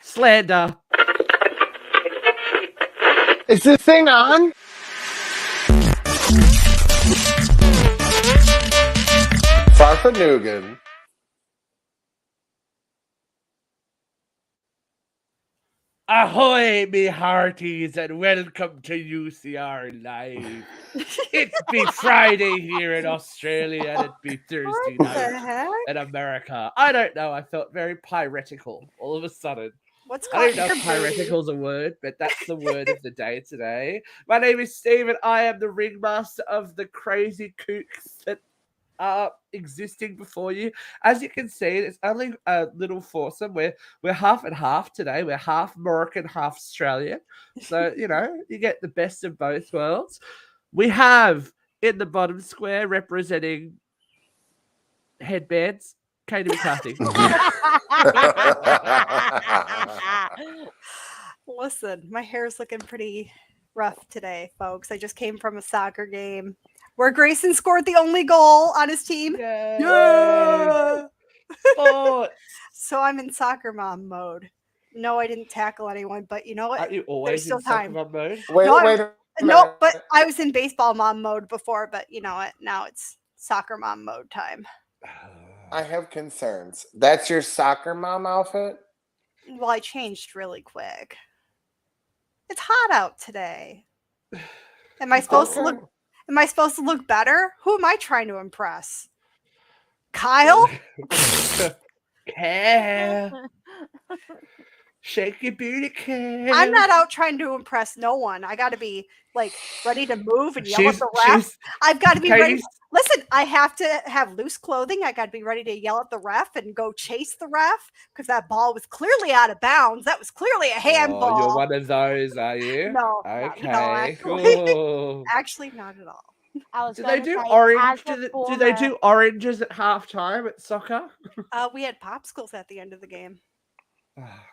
Slander. Is this thing on? Farfanugan. Ahoy, me hearties, and welcome to UCR Live. It's be Friday here in Australia, and it be Thursday What the night heck? in America. I don't know. I felt very piratical all of a sudden. What's I don't caught know your if booty? piratical's a word, but that's the word of the day today. My name is Steve, and I am the ringmaster of the crazy kooks that are existing before you. As you can see, it's only a little foursome. We're half and half today. We're half Moroccan, half Australian. So, you get the best of both worlds. We have in the bottom square representing headbands, Katie McCarthy. Listen, my hair's looking pretty rough today, folks. I just came from a soccer game where Grayson scored the only goal on his team. Yeah. Sports. So I'm in soccer mom mode. No, I didn't tackle anyone, but you know what? Aren't you always still in soccer time. mom mode? Wait No, a minute. No, but I was in baseball mom mode before, but you know what? Now it's soccer mom mode time. I have concerns. That's your soccer mom outfit? Well, I changed really quick. It's hot out today. Am I supposed to look better? Who am I trying to impress? Kyle? Care. Shake your booty, care. I'm not out trying to impress no one. I got to be like ready to move and yell at the ref. I've got to be ready. Listen, I have to have loose clothing. I got to be ready to yell at the ref and go chase the ref because that ball was clearly out of bounds. That was clearly a handball. Oh, you're one of those, are you? No. Okay. Actually, not at all. Do they do orange? Do they do oranges at halftime at soccer? We had popsicles at the end of the game.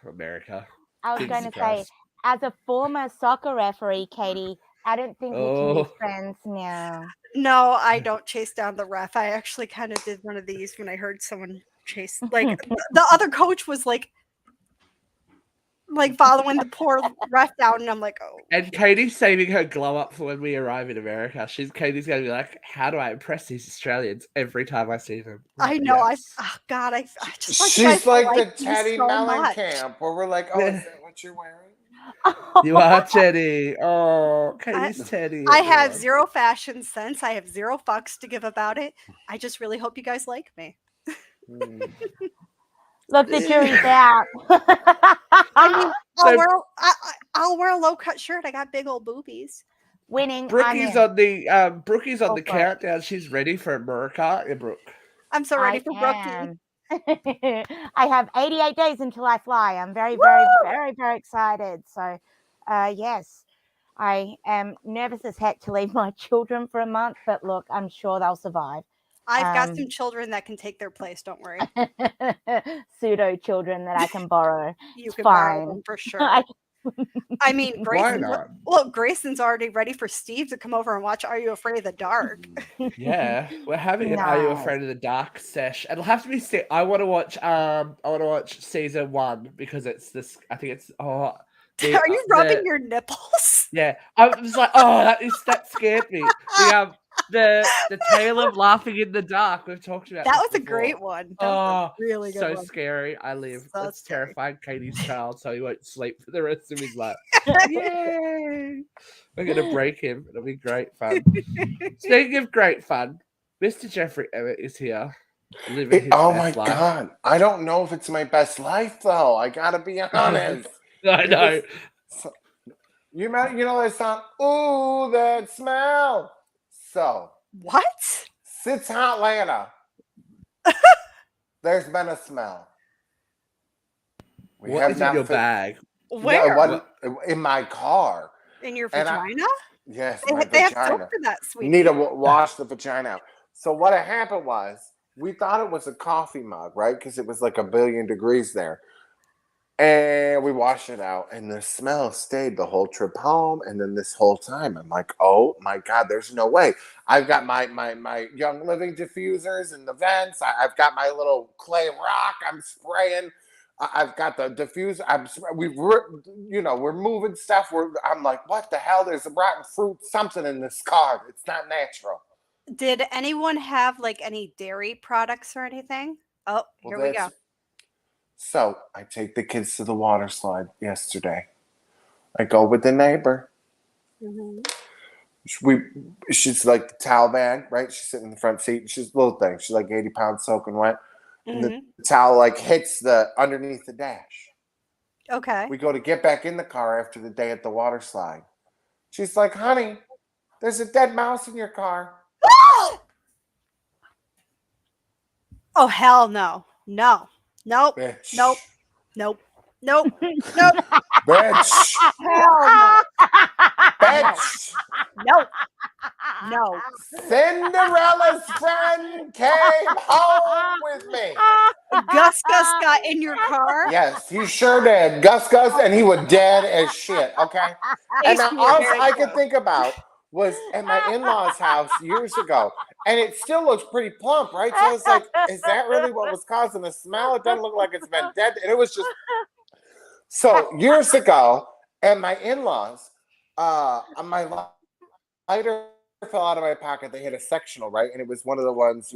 America. I was going to say, as a former soccer referee, Katie, I don't think we can be friends now. No, I don't chase down the ref. I actually kind of did one of these when I heard someone chase. Like the other coach was like following the poor ref down, and I'm like, oh. And Katie's saving her glow up for when we arrive in America. Katie's going to be like, how do I impress these Australians every time I see them? I know. Yes. I just like she's like the Teddy Mellencamp where we're like, oh, is that what you're wearing? You are Teddy. Oh, Katie's Teddy. I have zero fashion sense. I have zero fucks to give about it. I just really hope you guys like me. Look, the jury's out. I'll wear a low-cut shirt. I got big old boobies. Winning. Brookie's on the countdown. She's ready for America. Brooke. I'm so ready for Brookie. I have 88 days until I fly. I'm very, very, very, very excited. So, yes, I am nervous as heck to leave my children for a month. But look, I'm sure they'll survive. I've got some children that can take their place. Don't worry. Pseudo children that I can borrow. You can borrow them for sure. I mean, Grayson's already ready for Steve to come over and watch Are You Afraid of the Dark? Yeah, we're having an Are You Afraid of the Dark sesh. It'll have to be. I want to watch season 1 because it's this. I think it's. Are you rubbing your nipples? Yeah, I was like, that scared me. The tale of laughing in the dark. We've talked about that was before. A great one. That was a really good one. So scary. I live. That's terrifying Katie's child, so he won't sleep for the rest of his life. Yay! We're gonna break him. It'll be great fun. Speaking of great fun, Mr. Jeffrey Emmett is here. Living his best life. God! I don't know if it's my best life though. I gotta be honest. I know. You know that song? Ooh, that smell. So what? Since Atlanta, there's been a smell. What is in your bag? Where? In my car. In your vagina? Yes, they have soap for that, sweetie. You need to wash the vagina out. So what had happened was, we thought it was a coffee mug, right? Because it was like 1 billion degrees there. And we washed it out, and the smell stayed the whole trip home. And then this whole time, I'm like, oh my God, there's no way. I've got my Young Living diffusers in the vents. I've got my little clay rock I'm spraying. I've got the diffuser. We're moving stuff. I'm like, what the hell? There's a rotten fruit, something in this car. It's not natural. Did anyone have like any dairy products or anything? Oh, here we go. So I take the kids to the water slide yesterday. I go with the neighbor. Mm-hmm. She's like the towel bag, right? She's sitting in the front seat. She's a little thing. She's like 80 pounds soaking wet. And the towel like hits the underneath the dash. Okay. We go to get back in the car after the day at the water slide. She's like, honey, there's a dead mouse in your car. Oh, hell no. No. Nope. Bitch. Nope. Nope. Nope. Nope. Bitch. Hell no. Bitch. Nope. No. Cinderella's friend came home with me. Gus got in your car? Yes, he sure did. Gus, and he was dead as shit, okay? And now all I could think about was at my in-laws' house years ago. And it still looks pretty plump, right? So I was like, is that really what was causing the smell? It doesn't look like it's been dead. And it was just... So years ago, at my in-laws, my lighter fell out of my pocket. They had a sectional, right? And it was one of the ones,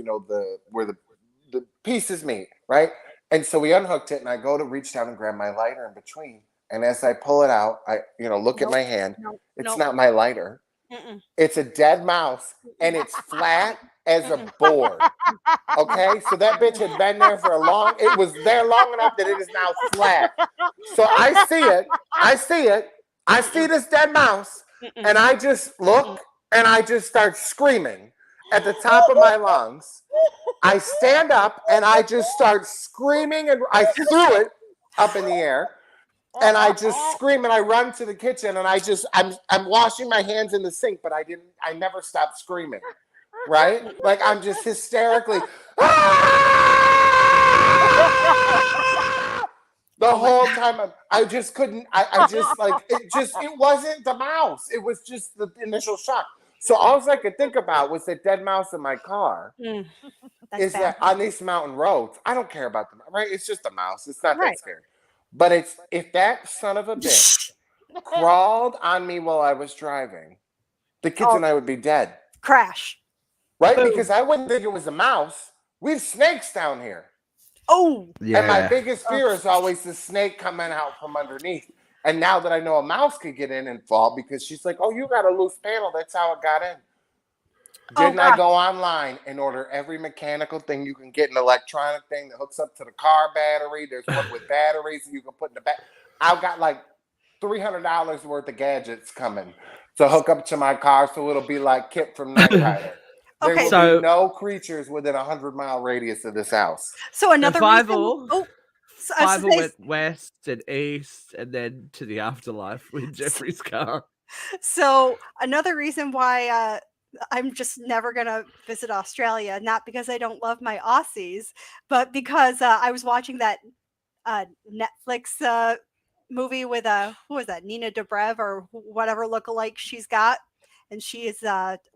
where the pieces meet, right? And so we unhooked it, and I go to reach down and grab my lighter in between. And as I pull it out, I look at my hand. It's not my lighter. Mm-mm. It's a dead mouse, and it's flat as a board. Okay, so that bitch had been there for it was there long enough that it is now flat. So I see it. I see this dead mouse, and I just look, and I just start screaming at the top of my lungs. I stand up, and I just start screaming, and I threw it up in the air. And I just scream, and I run to the kitchen, and I'm washing my hands in the sink, but I never stopped screaming, right? Like I'm just hysterically, the whole time. I just couldn't, it wasn't the mouse. It was just the initial shock. So all I could think about was the dead mouse in my car. Is that on these mountain roads, I don't care about them, right? It's just a mouse. It's not that scary. But if that son of a bitch crawled on me while I was driving, the kids and I would be dead. Crash. Right? Boom. Because I wouldn't think it was a mouse. We have snakes down here. Oh. Yeah. And my biggest fear is always the snake coming out from underneath. And now that I know a mouse could get in and fall, because she's like, oh, you got a loose panel. That's how it got in. Didn't I go online and order every mechanical thing you can get, an electronic thing that hooks up to the car battery? There's one with batteries that you can put in the back. I've got like $300 worth of gadgets coming to hook up to my car, so it'll be like Kip from Knight Rider. There will be no creatures within a 100-mile radius of this house. So another Survival. reason. Survival went west and east, and then to the afterlife with Jeffrey's car. So another reason why I'm just never going to visit Australia, not because I don't love my Aussies, but because I was watching that Netflix movie with, who was that, Nina Dobrev or whatever lookalike she's got. And she is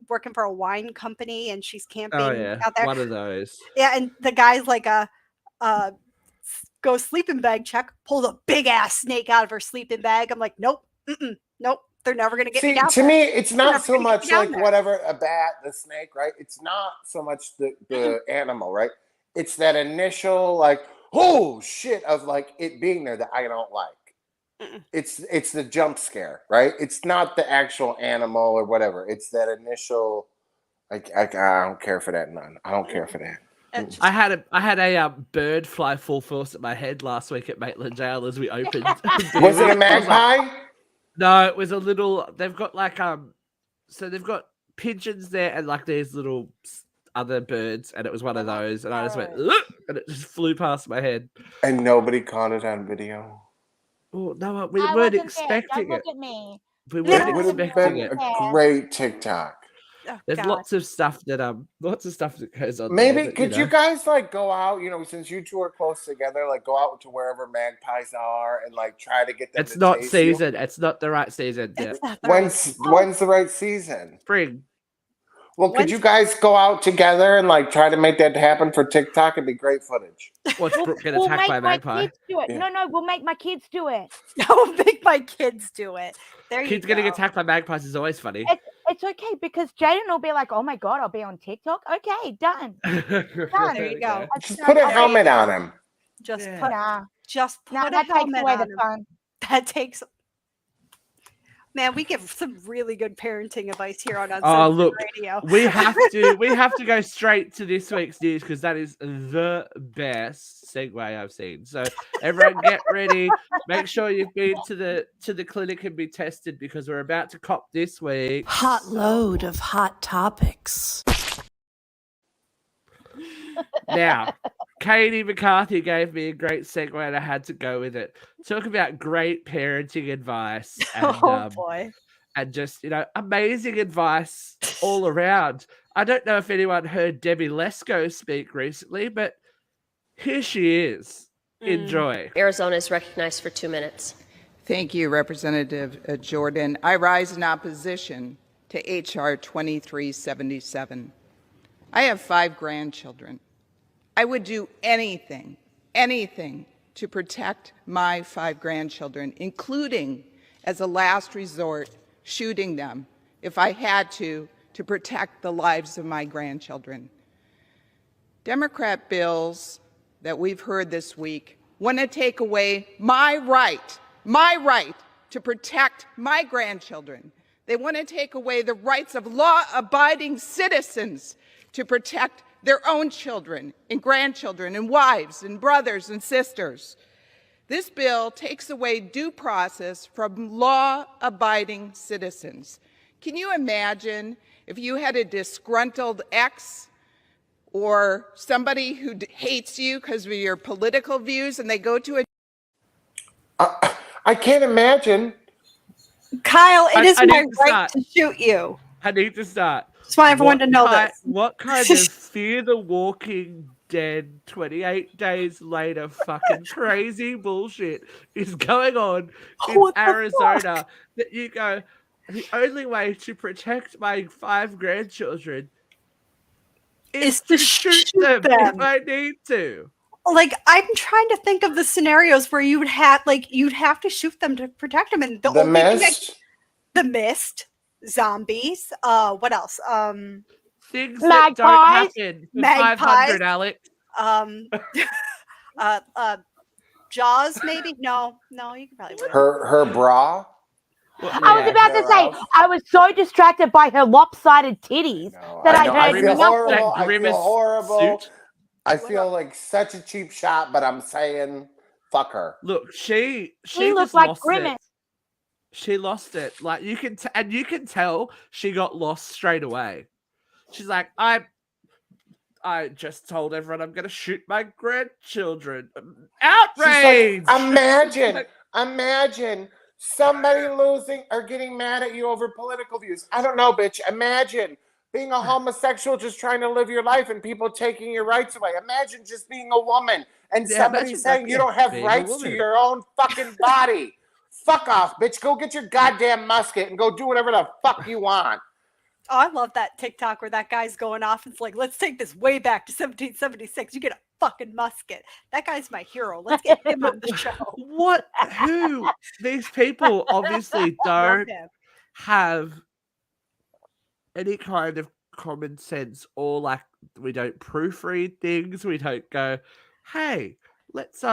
working for a wine company, and she's camping out there. One of those. Yeah, and the guy's like go sleeping bag check, pulls a big ass snake out of her sleeping bag. I'm like, nope, nope. They're never going to get me down to there. me, it's not so much like whatever, a bat, the snake, right? It's not so much the animal, right? It's that initial like, oh shit, of like it being there that I don't like. It's the jump scare, right? It's not the actual animal or whatever. It's that initial, like I don't care for that none. I don't care for that. I had a bird fly full force at my head last week at Maitland Jail as we opened. Was it a magpie? No, it was a little. They've got like so they've got pigeons there and like these little other birds, and it was one of those, and I just went, ugh, and it just flew past my head. And nobody caught it on video. Oh no, we weren't expecting it. Look at me. We weren't It would have expecting been it. a great TikTok. Oh, There's God. lots of stuff that goes on. Maybe there that, could you guys like go out, since you two are close together, like go out to wherever magpies are and like try to get them. It's not season. It's not the right season. Yeah. When's the right season? Spring. Well, could you guys go out together and like try to make that happen for TikTok? It'd be great footage. What's Brooke get We'll attacked by make a my magpie? kids do it. Yeah. No, we'll make my kids do it. I'll make my kids do it. There you Kids go. getting attacked by magpies is always funny. It's okay because Jaden will be like, "Oh my god, I'll be on TikTok." Okay, done. There you go. Just put a helmet on him. Just Yeah. put Nah, a that takes helmet away on the him. fun. That takes. Man, we give some really good parenting advice here on Uncensored Oh, look, Radio. we have to go straight to this week's news because that is the best segue I've seen. So everyone get ready. Make sure you've been to the clinic and be tested because we're about to cop this week. Hot load of hot topics. Now, Katie McCarthy gave me a great segue and I had to go with it. Talk about great parenting advice and, Boy. and just, amazing advice all around. I don't know if anyone heard Debbie Lesko speak recently, but here she is. Enjoy. Arizona is recognized for 2 minutes. Thank you, Representative Jordan. I rise in opposition to H.R. 2377. I have 5 grandchildren. I would do anything to protect my 5 grandchildren, including, as a last resort, shooting them if I had to protect the lives of my grandchildren. Democrat bills that we've heard this week want to take away my right to protect my grandchildren. They want to take away the rights of law-abiding citizens to protect their own children and grandchildren and wives and brothers and sisters. This bill takes away due process from law-abiding citizens. Can you imagine if you had a disgruntled ex or somebody who hates you because of your political views and they go to a... I can't imagine. Kyle, it is I my need to right start. to shoot you. I need to start. Just want everyone to know this. What kind of Fear the Walking Dead 28 days later fucking crazy bullshit is going on in What the Arizona that you go, the only way to protect my 5 grandchildren is to shoot them if I need to. Like, I'm trying to think of the scenarios where you would have to shoot them to protect them, and the mist, zombies. What else? Things that don't happen. For 500, Alex. Jaws, maybe. No, you can probably win. Her bra. Well, I was about to say, I was so distracted by her lopsided titties that I heard feel nothing. horrible. I feel horrible. Suit. I feel like such a cheap shot, but I'm saying, fuck her. Look, she looked just like lost Grimace. it. She lost it. Like you can tell she got lost straight away. She's like, I just told everyone I'm gonna shoot my grandchildren. Outrage! Like, imagine somebody losing or getting mad at you over political views. I don't know, bitch. Imagine being a homosexual, just trying to live your life and people taking your rights away. Imagine just being a woman and somebody saying you don't have rights to your own fucking body. Fuck off, bitch. Go get your goddamn musket and go do whatever the fuck you want. Oh, I love that TikTok where that guy's going off. It's like, let's take this way back to 1776. You get a fucking musket. That guy's my hero. Let's get him on the show. What? Who? These people obviously don't have any kind of common sense, or like we don't proofread things. We don't go, hey, let's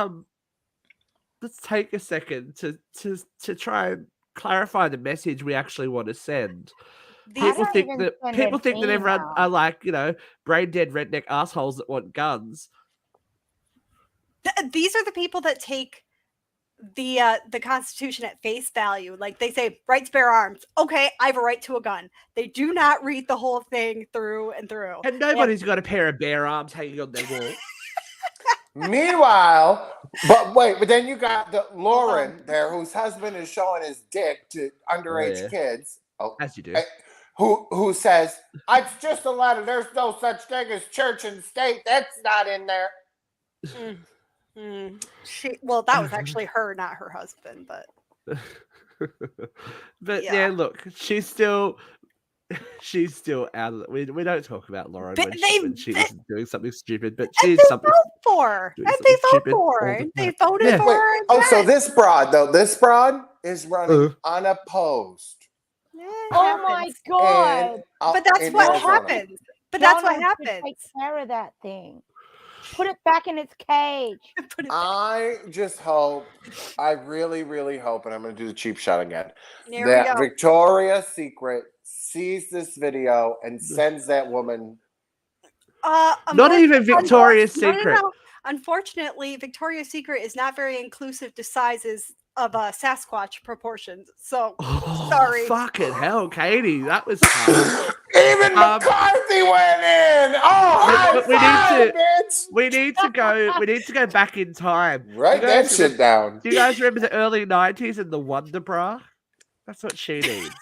take a second to try and clarify the message we actually want to send. People think that everyone are like, brain dead redneck assholes that want guns. These are the people that take the Constitution at face value. Like they say, rights bear arms. Okay, I have a right to a gun. They do not read the whole thing through and through. And nobody's got a pair of bare arms hanging on their wall. Meanwhile, but then you got the Lauren there, whose husband is showing his dick to underage kids. Oh, as you do. Who says, it's just a letter. There's no such thing as church and state. That's not in there. Well, that was actually her, not her husband, but but yeah, look, she's still she's still out of it. We don't talk about Lauren But when she isn't doing something stupid, but and she's they something vote for her. doing And something they vote stupid for all her. the They time. voted Yeah. for Wait, her. oh, so again. this broad is running unopposed. Yeah, Oh my happens. God. But that's in what Arizona. happens. But that's what Donald should happens. take care of that thing. Put it back in its cage. Put it back. I just hope, I really, really hope, and I'm going to do the cheap shot again, There we that go. Victoria's Secret sees this video and sends that woman. Not even Victoria's No, Secret. no. Unfortunately, Victoria's Secret is not very inclusive to sizes of Sasquatch proportions. So sorry. Fucking hell, Katie, that was hard. Even McCarthy went in. Oh, But we need to go back in time. Write that shit down. Do you guys remember the early 90s and the Wonder Bra? That's what she needs.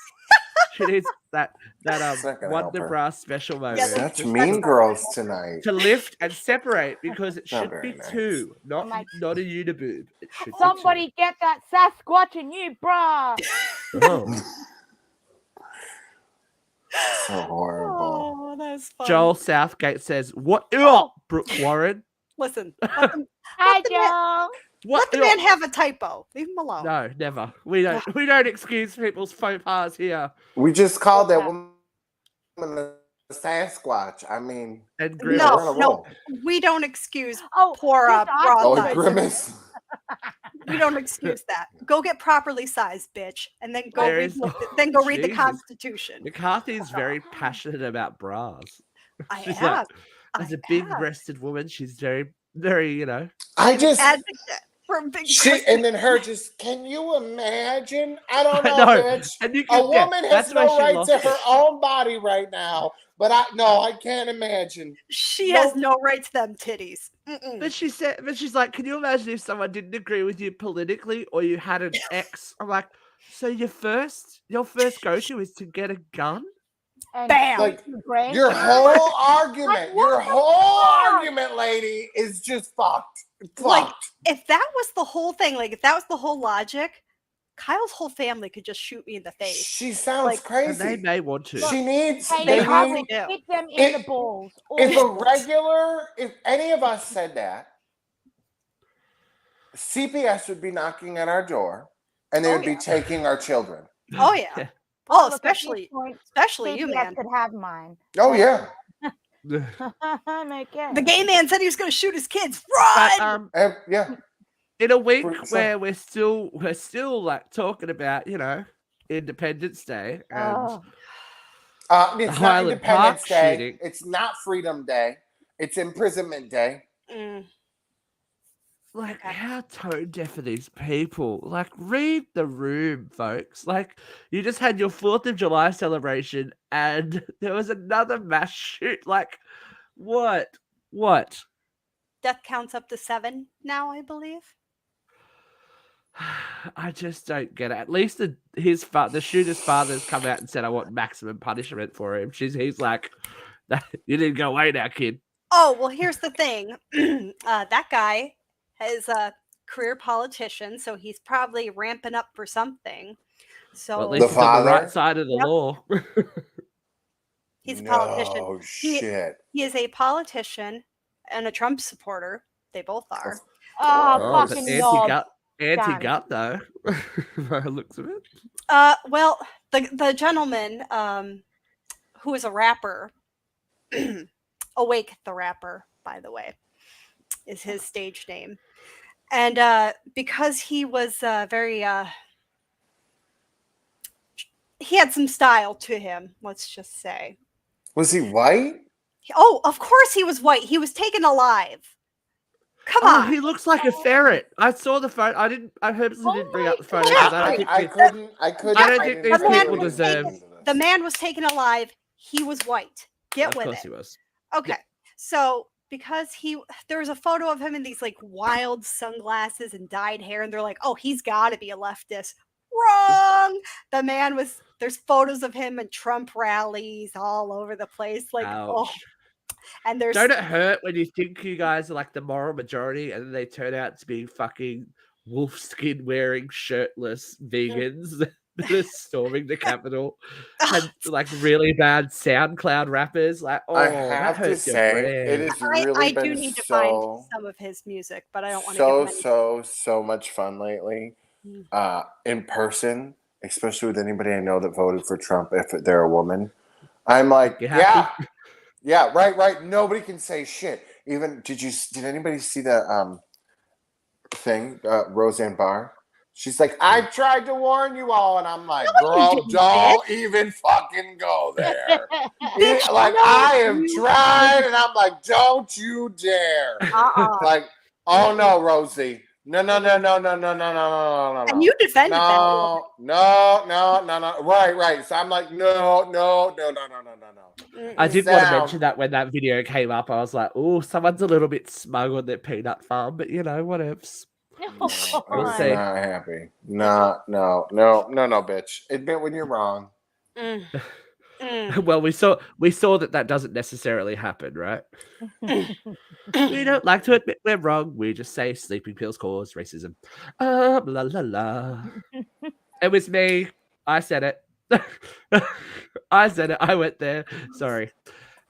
She needs that Wonder Bra special moment. Yeah, That's Mean Girls tonight. To lift and separate because it Not should very be nice. two, not a uniboob. It should Somebody get that Sasquatch a new bra. be two. Oh. So horrible. Oh, that's fun. Joel Southgate says, "What? Oh, Brooke Warren. Listen, let Hi, the man- Joel. let the man have a typo. Leave him alone. No, never. We don't excuse people's faux pas here. We just called that woman a Sasquatch. I mean, And we're Grimace. on a No, roll. we don't excuse Oh, poor just bra Oh, size. Grimace. We don't excuse that. Go get properly sized, bitch, and then go There read. is- Read the Jesus. Constitution. McCarthy's very passionate about bras. I She's have. As a big-breasted woman, she's very, very, I just advocate for big. and then her just. Can you imagine? I don't know, know. bitch. And you A can, woman has that's where no she right lost to it. her own body right now. But I can't imagine. She has no right to them titties. Mm-mm. But she's like, can you imagine if someone didn't agree with you politically, or you had an ex? I'm like, so your first go-to is to get a gun? And Bam. Like, Grant. Your whole argument, what your the whole fuck? argument, lady, is just fucked. Like, Fucked. if that was the whole thing, like if that was the whole logic, Kyle's whole family could just shoot me in the face. She sounds like- And they crazy. may want to. She needs. Hey, They They probably need. do. hit them in If- the balls. If a Always. regular, if any of us said that, CPS would be knocking at our door, and they Oh, would be yeah. taking our children. Oh yeah. Yeah. Oh, Look, at this especially point, you, CPS man. could have mine. Oh yeah. I'm okay. The gay man said he was going to shoot his kids. But, Run! Yeah. in a week For- where we're still like talking about Independence Day and Oh. It's not Highland Independence Park Day. shooting. It's not Freedom Day. It's Imprisonment Day. Mm. like Okay. how tone deaf are these people? Like, read the room, folks. Like, you just had your 4th of July celebration and there was another mass shoot. Like, what? Death counts up to 7 now, I believe. I just don't get it. At least the shooter's father has come out and said, I want maximum punishment for him. He's like, you didn't go away now, kid. Oh, well, here's the thing. That guy is a career politician, so he's probably ramping up for something. So Well, at least The he's on the father? right side of the Yep. law. he's a politician. Oh shit. He is a politician and a Trump supporter. They both are. Oh, Oh, But fucking knob. anti-gut though. By the looks of it. Well, the gentleman who is a rapper, Awake the Rapper, by the way, is his stage name. And because he was very he had some style to him, let's just say. Was he white? Oh, of course he was white. He was taken alive. Come Oh, on. he looks like a ferret. I saw the photo. I purposely didn't bring up the photo Yeah, because I don't think I couldn't. I don't think didn't these know people he was deserve- into this. The man was taken alive. He was white. Get of with course it. he was. Okay. So because there was a photo of him in these like wild sunglasses and dyed hair, and they're like, oh, he's got to be a leftist. Wrong. The man was. There's photos of him in Trump rallies all over the place. Like, oh, Ouch. and there's Don't it hurt when you think you guys are like the moral majority and then they turn out to be fucking wolf skin wearing shirtless vegans? storming the Capitol had like really bad SoundCloud rappers. Like, I that have to hurts your say, brain. it has really I do been need to find so, some of his music, but I don't want to give him any. so much fun lately. In person, especially with anybody I know that voted for Trump, if they're a woman. I'm like, You happy? yeah, right. Nobody can say shit. Even did anybody see the thing, Roseanne Barr? She's like, I tried to warn you all, and I'm like, No, you girl, didn't, don't even fucking go there. Bitch, Like, no, I have you tried, and I'm like, don't you dare. Like, oh no, Rosie. No. And you defended that. No. Right. So I'm like, no. I did Sit want to down. mention that when that video came up, I was like, oh, someone's a little bit smug on their peanut farm, but whatevs. I was say. not happy. No, bitch. Admit when you're wrong. Well, we saw that doesn't necessarily happen, right? We don't like to admit we're wrong. We just say sleeping pills cause racism. Blah la la. It was me. I said it. I said it. I went there. Sorry.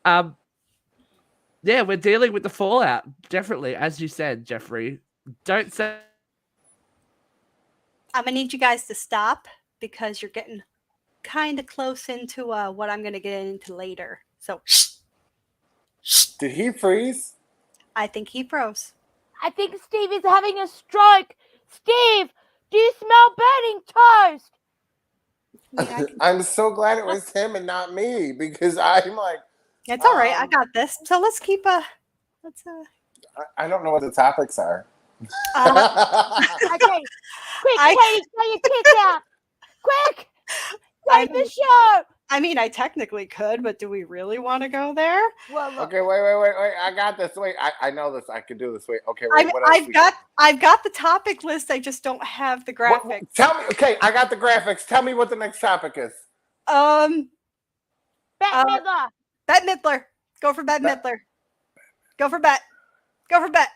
Yeah, we're dealing with the fallout. Definitely, as you said, Jeffrey. Don't say. I'm gonna need you guys to stop because you're getting kind of close into what I'm gonna get into later. So, did he freeze? I think he froze. I think Steve is having a stroke. Steve, do you smell burning toast? I'm so glad it was him and not me because I'm like, it's all right. I got this. So let's keep let's I don't know what the topics are. Okay, quick, Katie, get your tits out. Quick, save the show. I mean, I technically could, but do we really want to go there? Well, look. Okay, wait. I got this. Wait, I know this. I can do this. Wait, okay. Wait, I've got the topic list. I just don't have the graphics. Tell me. Okay, I got the graphics. Tell me what the next topic is. Bette Midler. Bette Midler. Go for Bette Midler. Go for Bette. Go for Bette.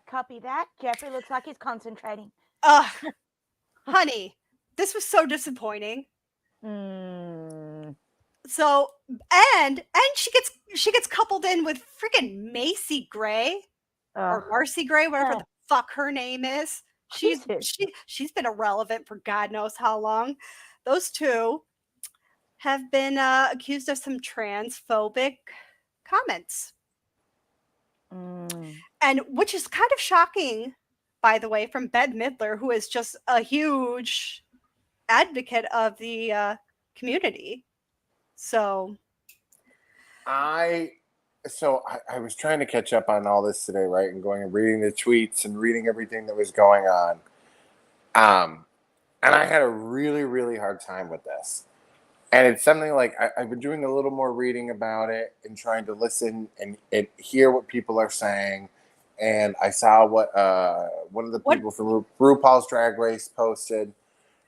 Copy that. Jeffrey looks like he's concentrating. Honey, this was so disappointing. So and she gets coupled in with freaking Macy Gray or Marcy Gray, whatever the fuck her name is. She's been irrelevant for God knows how long. Those two have been accused of some transphobic comments. And which is kind of shocking, by the way, from Bette Midler, who is just a huge advocate of the community. So I was trying to catch up on all this today, right? And going and reading the tweets and reading everything that was going on. And I had a really, really hard time with this. And it's something like I've been doing a little more reading about it and trying to listen and hear what people are saying. And I saw what one of the people from RuPaul's Drag Race posted.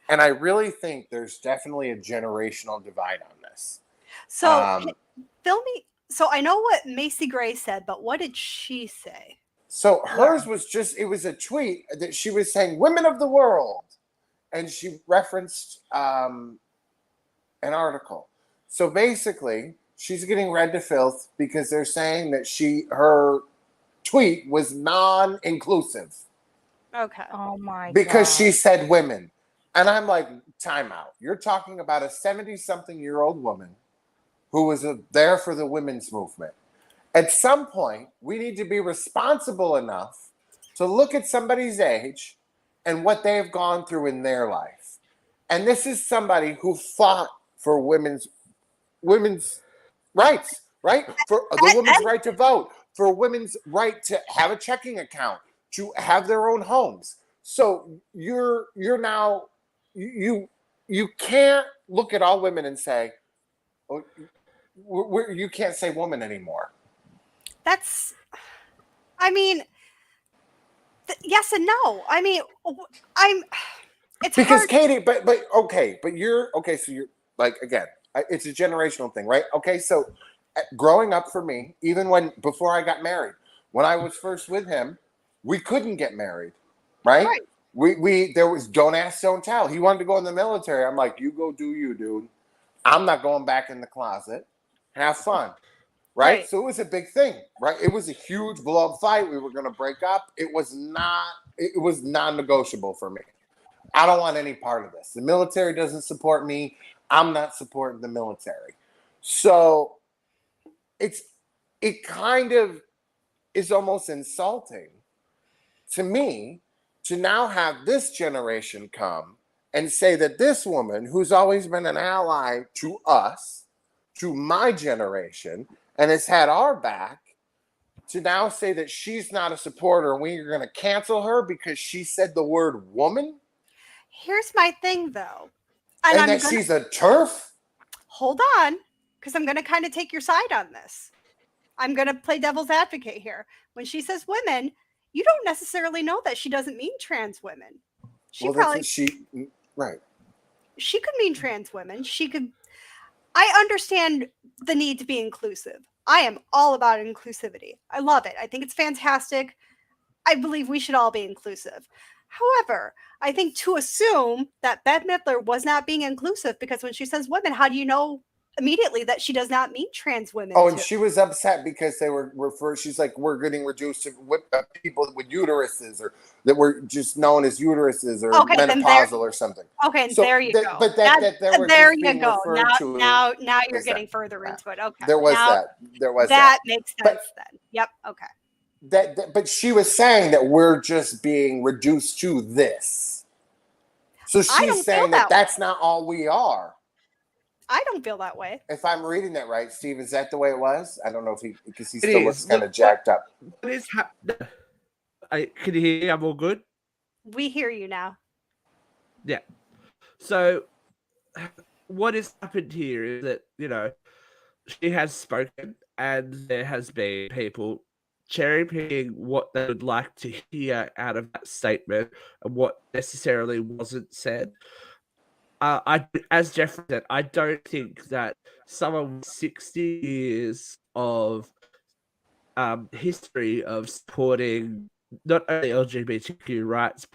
And I really think there's definitely a generational divide on this. So, fill me. So I know what Macy Gray said, but what did she say? So hers was it was a tweet that she was saying, women of the world. And she referenced an article. So basically, she's getting read to filth because they're saying that her tweet was non-inclusive. Okay. Oh my God. Because she said women. And I'm like, time out. You're talking about a 70-something-year-old woman who was there for the women's movement. At some point, we need to be responsible enough to look at somebody's age and what they have gone through in their life. And this is somebody who fought for women's rights, right? For the women's right to vote, for women's right to have a checking account, to have their own homes. So you're now you can't look at all women and say, oh, you can't say woman anymore. That's, I mean, yes and no. I mean, it's because hard. Katie, but you're okay. So you're like, again, it's a generational thing, right? Okay, so growing up for me, even before I got married, when I was first with him, we couldn't get married, right? There was don't ask, don't tell. He wanted to go in the military. I'm like, you go do you, dude. I'm not going back in the closet. Have fun. Right? So it was a big thing, right? It was a huge blow-up fight. We were going to break up. It was non-negotiable for me. I don't want any part of this. The military doesn't support me. I'm not supporting the military. So it kind of is almost insulting to me to now have this generation come and say that this woman, who's always been an ally to us, to my generation, and has had our back, to now say that she's not a supporter and we're going to cancel her because she said the word woman? Here's my thing, though. And that she's a TERF? Hold on, because I'm going to kind of take your side on this. I'm going to play devil's advocate here. When she says women, you don't necessarily know that she doesn't mean trans women. Right. She could mean trans women. I understand the need to be inclusive. I am all about inclusivity. I love it. I think it's fantastic. I believe we should all be inclusive. However, I think to assume that Bette Midler was not being inclusive because when she says women, how do you know immediately that she does not mean trans women? Oh, and she was upset because they were referred. She's like, we're getting reduced to people with uteruses, or that were just known as uteruses, or menopausal, or something. Okay, so there you go. But there you go. Now you're getting further into it. Okay, there was that. That makes sense then. Yep. Okay. But she was saying that we're just being reduced to this. So she's saying that that's not all we are. I don't feel that way. If I'm reading that right, Steve, is that the way it was? I don't know because he still looks kind of jacked up. What is happening? Can you hear me? I'm all good? We hear you now. Yeah. So what has happened here is that, she has spoken and there has been people cherry-picking what they would like to hear out of that statement and what necessarily wasn't said. As Jeffrey said, I don't think that someone with 60 years of history of supporting not only LGBTQ rights,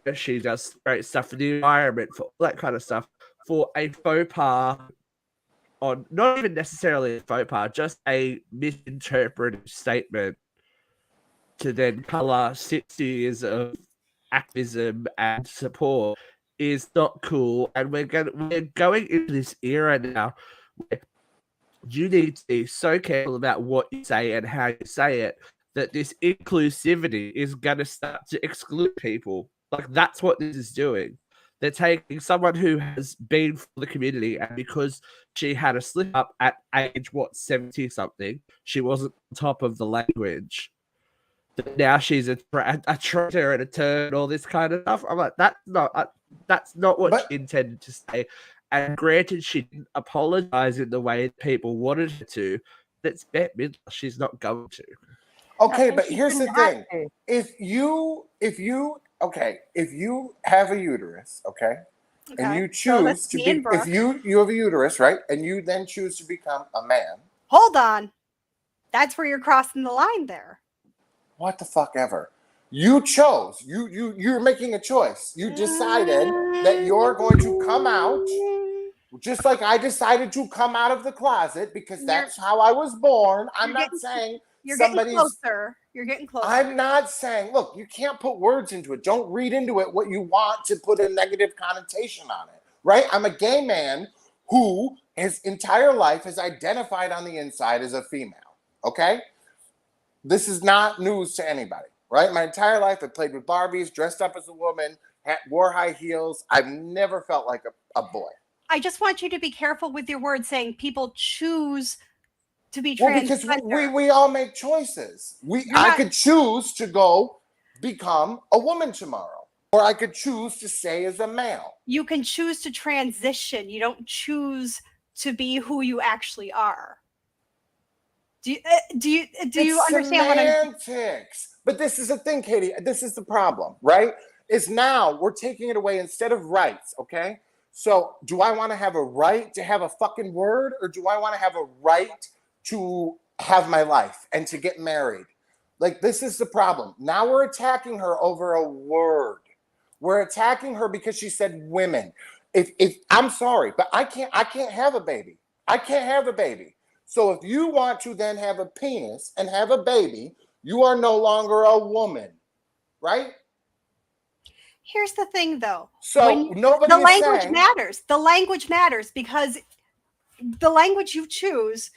but she does great stuff for the environment, for all that kind of stuff, for a faux pas on not even necessarily a faux pas, just a misinterpreted statement to then color 60 years of activism and support is not cool, and we're going into this era now where you need to be so careful about what you say and how you say it that this inclusivity is going to start to exclude people. Like, that's what this is doing. They're taking someone who has been for the community, and because she had a slip up at age 70 something, she wasn't on top of the language. Now she's a traitor and a turd, all this kind of stuff. I'm like, that's not what she intended to say. And granted, she didn't apologize in the way people wanted her to. That's Bette Midler. She's not going to. Okay, but here's the thing: if you have a uterus, and you choose to be, if you have a uterus, right, and you then choose to become a man. Hold on, that's where you're crossing the line there. What the fuck ever. You chose. You're making a choice. You decided that you're going to come out, just like I decided to come out of the closet because that's how I was born. I'm not saying you're getting closer. You're getting closer. I'm not saying, look, you can't put words into it. Don't read into it what you want to put a negative connotation on it, right? I'm a gay man who his entire life has identified on the inside as a female, okay? This is not news to anybody, right? My entire life, I played with Barbies, dressed up as a woman, wore high heels. I've never felt like a boy. I just want you to be careful with your words saying people choose to be trans. Well, because we all make choices. I could choose to go become a woman tomorrow, or I could choose to stay as a male. You can choose to transition. You don't choose to be who you actually are. Do you understand what I'm saying? But this is the thing, Katie. This is the problem, right? Is now we're taking it away instead of rights, okay? So do I want to have a right to have a fucking word, or do I want to have a right to have my life and to get married? Like, this is the problem. Now we're attacking her over a word. We're attacking her because she said women. If I'm sorry, but I can't have a baby. I can't have a baby. So if you want to then have a penis and have a baby, you are no longer a woman, right? Here's the thing, though. So nobody the is language saying, matters. The language matters because the language you choose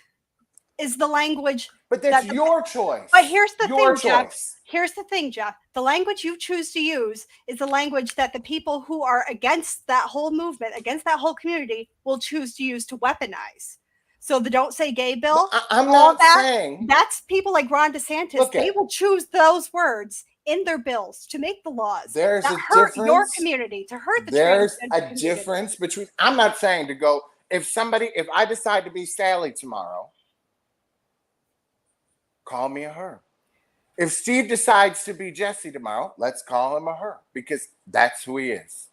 is the language. but that's your choice. But here's the your thing, Jeff. choice. Here's the thing, Jeff. The language you choose to use is the language that the people who are against that whole movement, against that whole community, will choose to use to weaponize. So the Don't Say Gay bill, I'm not saying that's people like Ron DeSantis. They will choose those words in their bills to make the laws there's that a hurt difference. your community, to hurt the There's a community. difference between. I'm not saying to go. If I decide to be Sally tomorrow, call me a her. If Steve decides to be Jesse tomorrow, let's call him a her because that's who he is.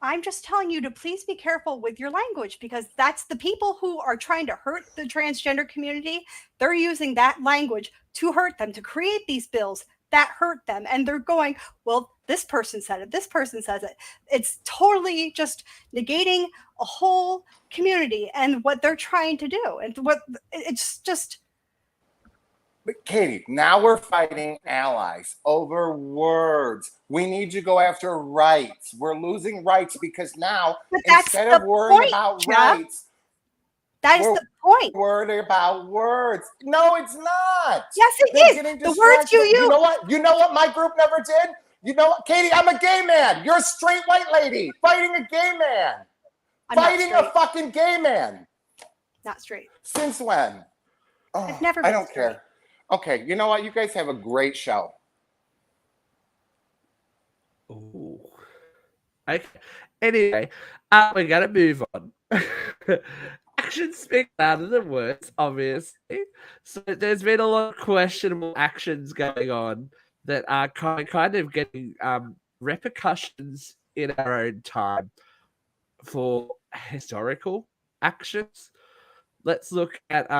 I'm just telling you to please be careful with your language because that's the people who are trying to hurt the transgender community. They're using that language to hurt them, to create these bills that hurt them. And they're going, well, this person said it. This person says it. It's totally just negating a whole community and what they're trying to do. And what it's just. But Katie, now we're fighting allies over words. We need to go after rights. We're losing rights because now, instead of worrying about rights, that is the point. Worried about words. No, it's not. Yes, it is. The words you use. You know what? You know what my group never did? You know what, Katie? I'm a gay man. You're a straight white lady fighting a gay man. Fighting a fucking gay man. Not straight. Since when? Oh, I've never been I don't care. Okay, you know what? You guys have a great show. Ooh. Okay. Anyway, we gotta move on. Actions speak louder than words, obviously. So there's been a lot of questionable actions going on that are kind of getting repercussions in our own time for historical actions. Let's look at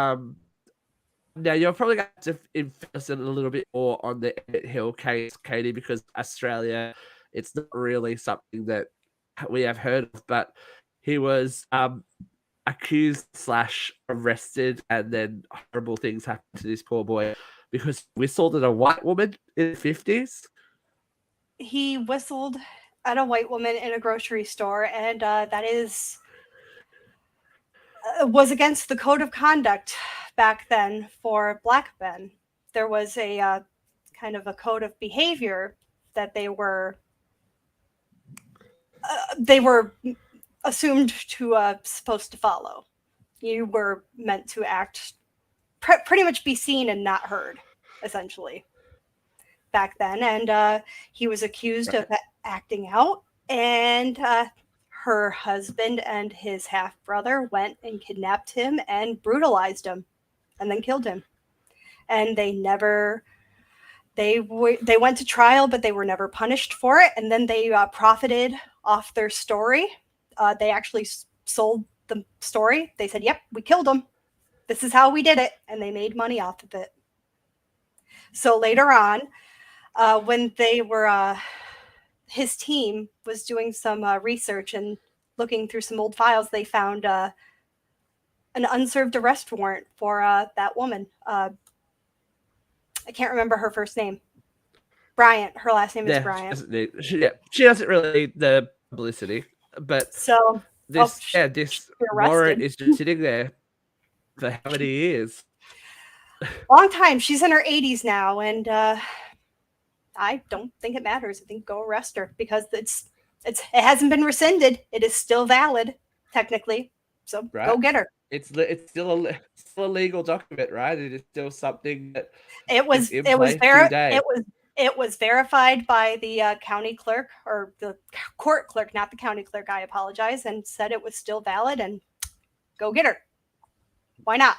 now you're probably going to invest a little bit more on the Emmett Hill case, Katie, because Australia, it's not really something that we have heard of, but he was accused / arrested, and then horrible things happened to this poor boy because he whistled at a white woman in the 50s. He whistled at a white woman in a grocery store, and that was against the code of conduct back then for Black men. There was a kind of a code of behavior that they were assumed to supposed to follow. You were meant to act, pretty much be seen and not heard, essentially, back then. And he was accused of acting out, and her husband and his half-brother went and kidnapped him and brutalized him and then killed him. And they went to trial, but they were never punished for it. And then they profited off their story. They actually sold the story. They said, yep, we killed him. This is how we did it. And they made money off of it. So later on, when they were, his team was doing some research and looking through some old files, they found an unserved arrest warrant for that woman. I can't remember her first name. Bryant. Her last name is Bryant. She doesn't really need the publicity, but so this warrant is just sitting there for how many years? Long time. She's in her 80s now, and I don't think it matters. I think go arrest her because it hasn't been rescinded. It is still valid technically. So go get her. It's still a legal document, right? It is still something that it was verified by the county clerk, or the court clerk, not the county clerk. I apologize, and said it was still valid. And go get her. Why not?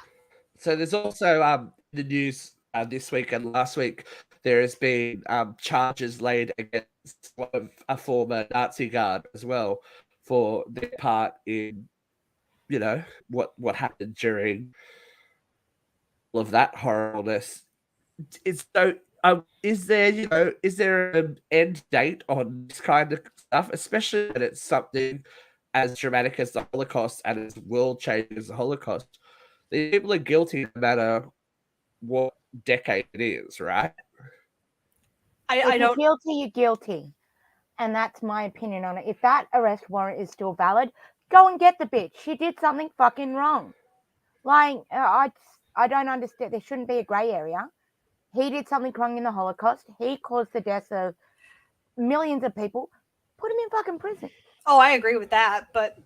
So there's also the news this week and last week. There has been charges laid against a former Nazi guard as well for their part in, what happened during all of that horribleness. It's so is there an end date on this kind of stuff, especially when it's something as dramatic as the Holocaust and as world-changing as the Holocaust? The people are guilty no matter what decade it is, right? I If don't. you're guilty, you're guilty. And that's my opinion on it. If that arrest warrant is still valid, go and get the bitch. She did something fucking wrong. Like, I don't understand. There shouldn't be a grey area. He did something wrong in the Holocaust. He caused the deaths of millions of people. Put him in fucking prison. Oh, I agree with that. But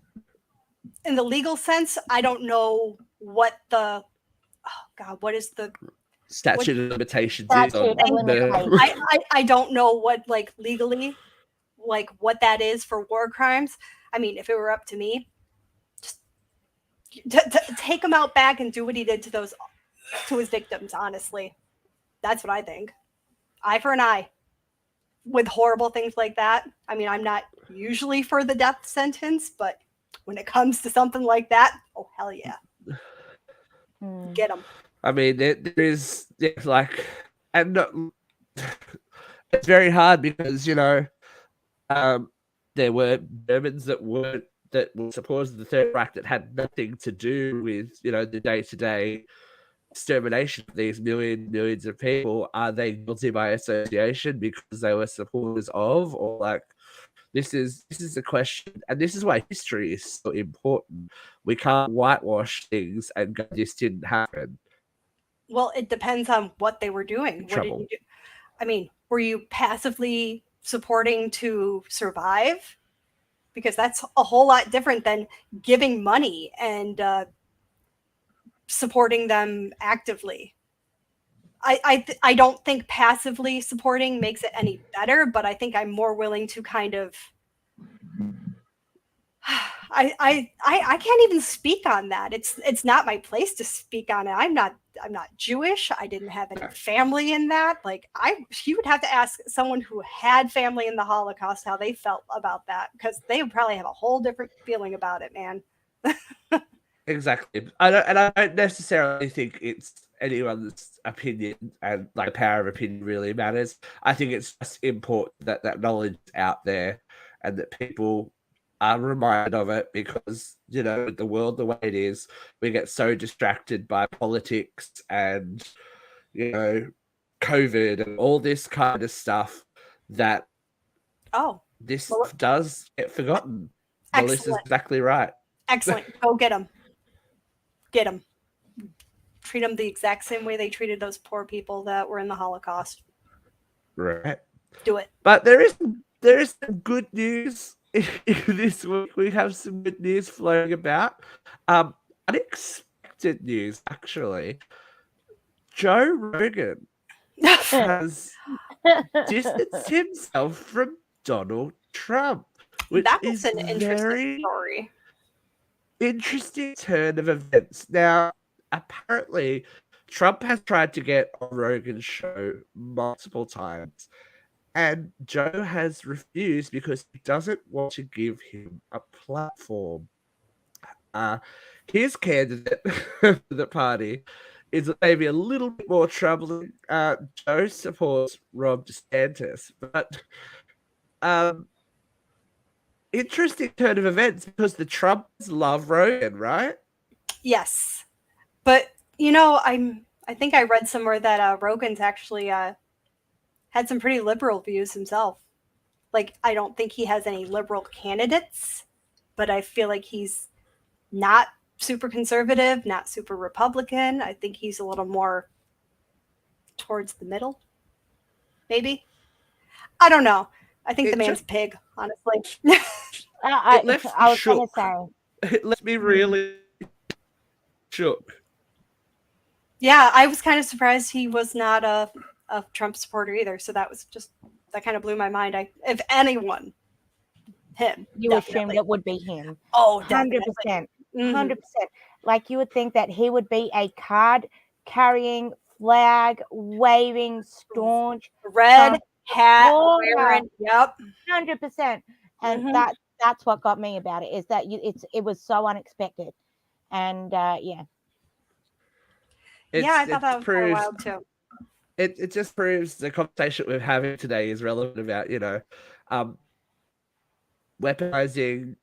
in the legal sense, I don't know what the. Oh God, what is the Statute of limitations Statute is of on limitations. I don't know what like legally, like what that is for war crimes. I mean, if it were up to me, just take him out back and do what he did to his victims. Honestly, that's what I think. Eye for an eye. With horrible things like that. I mean, I'm not usually for the death sentence, but when it comes to something like that, oh hell yeah, get him. I mean, there is like, and it's very hard because there were Germans that were supporters of the Third Reich that had nothing to do with the day-to-day extermination of these millions of people. Are they guilty by association because they were supporters of, or like? This is the question, and this is why history is so important. We can't whitewash things and go, this didn't happen. Well, it depends on what they were doing. What did you do? I mean, were you passively supporting to survive? Because that's a whole lot different than giving money and supporting them actively. I don't think passively supporting makes it any better, but I think I'm more willing to kind of. I can't even speak on that. It's not my place to speak on it. I'm not Jewish. I didn't have any family in that. Like you would have to ask someone who had family in the Holocaust how they felt about that, because they would probably have a whole different feeling about it, man. Exactly. I don't necessarily think it's anyone's opinion, and like power of opinion really matters. I think it's just important that knowledge is out there and that people are reminded of it, because with the world the way it is, we get so distracted by politics and COVID and all this kind of stuff that this does get forgotten. Melissa is exactly right. Excellent. Go get them. Get them. Treat them the exact same way they treated those poor people that were in the Holocaust. Right. Do it. But there is some good news this week. We have some good news floating about. Unexpected news, actually. Joe Rogan has distanced himself from Donald Trump, which is an interesting story. Interesting turn of events. Now, apparently, Trump has tried to get on Rogan's show multiple times, and Joe has refused because he doesn't want to give him a platform. His candidate for the party is maybe a little bit more troubling. Joe supports Ron DeSantis, but interesting turn of events because the Trumps love Rogan, right? Yes, but I think I read somewhere that Rogan's actually had some pretty liberal views himself. Like, I don't think he has any liberal candidates, but I feel like he's not super conservative, not super Republican. I think he's a little more towards the middle, maybe. I don't know. I think the man's a pig, honestly. I was going to say. It left me really shook. Yeah, I was kind of surprised he was not a Trump supporter either. So that kind of blew my mind. If anyone, him. You assumed it would be him. Oh, 100%. 100%. Like, you would think that he would be a card-carrying, flag-waving, staunch, red hat wearing. Yep. 100%. And that's what got me about it, is that it was so unexpected. And yeah. I thought that was kind of wild too. it just proves the conversation we're having today is relevant about, weaponizing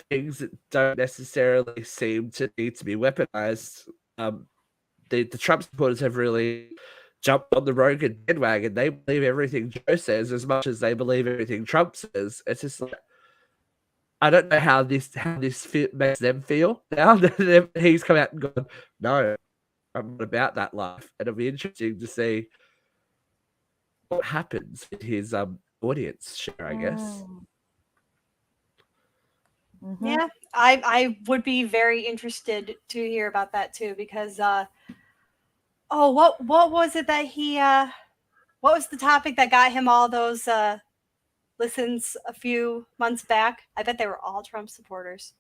things that don't necessarily seem to need to be weaponized. The Trump supporters have really jumped on the Rogan bandwagon. They believe everything Joe says as much as they believe everything Trump says. It's just like, I don't know how this makes them feel now that he's come out and gone, no, I'm not about that life. And it'll be interesting to see what happens in his audience share, I guess. Mm-hmm. Yeah, I would be very interested to hear about that too, because what was it that he what was the topic that got him all those listens a few months back? I bet they were all Trump supporters.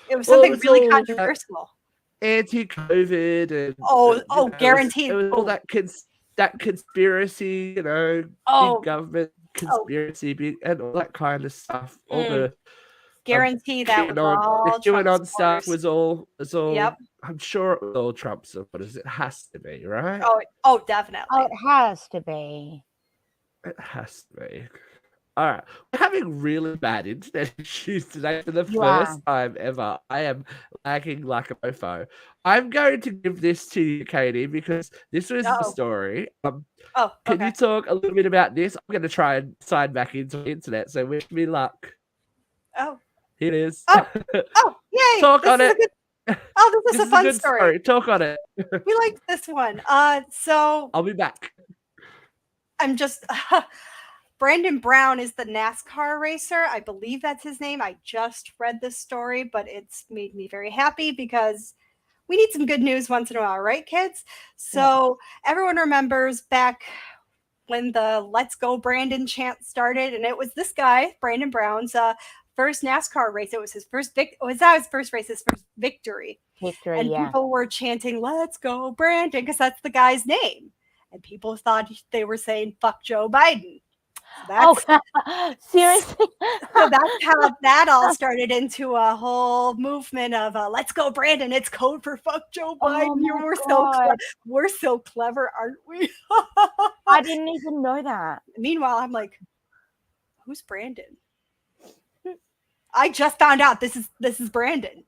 It was something really controversial. Anti-COVID and guaranteed. It was all that conspiracy, big government conspiracy, and all that kind of stuff. All the guarantee that was all the QAnon Trump stuff was all. Yep. I'm sure it was all Trump supporters. It has to be, right? Oh, definitely. Oh, it has to be. It has to be. All right, we're having really bad internet issues today for the first time ever. I am lagging like a mofo. I'm going to give this to you, Katie, because this was the story. Can you talk a little bit about this? I'm going to try and sign back into the internet, so wish me luck. Oh. Here it is. Yay! Talk on it. This is a fun story. Talk on it. We liked this one. So I'll be back. I'm just... Brandon Brown is the NASCAR racer. I believe that's his name. I just read this story, but it's made me very happy because we need some good news once in a while, right, kids? So everyone remembers back when the Let's Go Brandon chant started, and it was this guy, Brandon Brown's first NASCAR race. It was his first was not his first race, his first victory. And people were chanting, "Let's go Brandon," because that's the guy's name. And people thought they were saying "fuck Joe Biden." Seriously? So that's how that all started into a whole movement of "Let's go Brandon." It's code for "fuck Joe Biden." We're so clever, aren't we? I didn't even know that. Meanwhile, I'm like, who's Brandon? I just found out this is Brandon.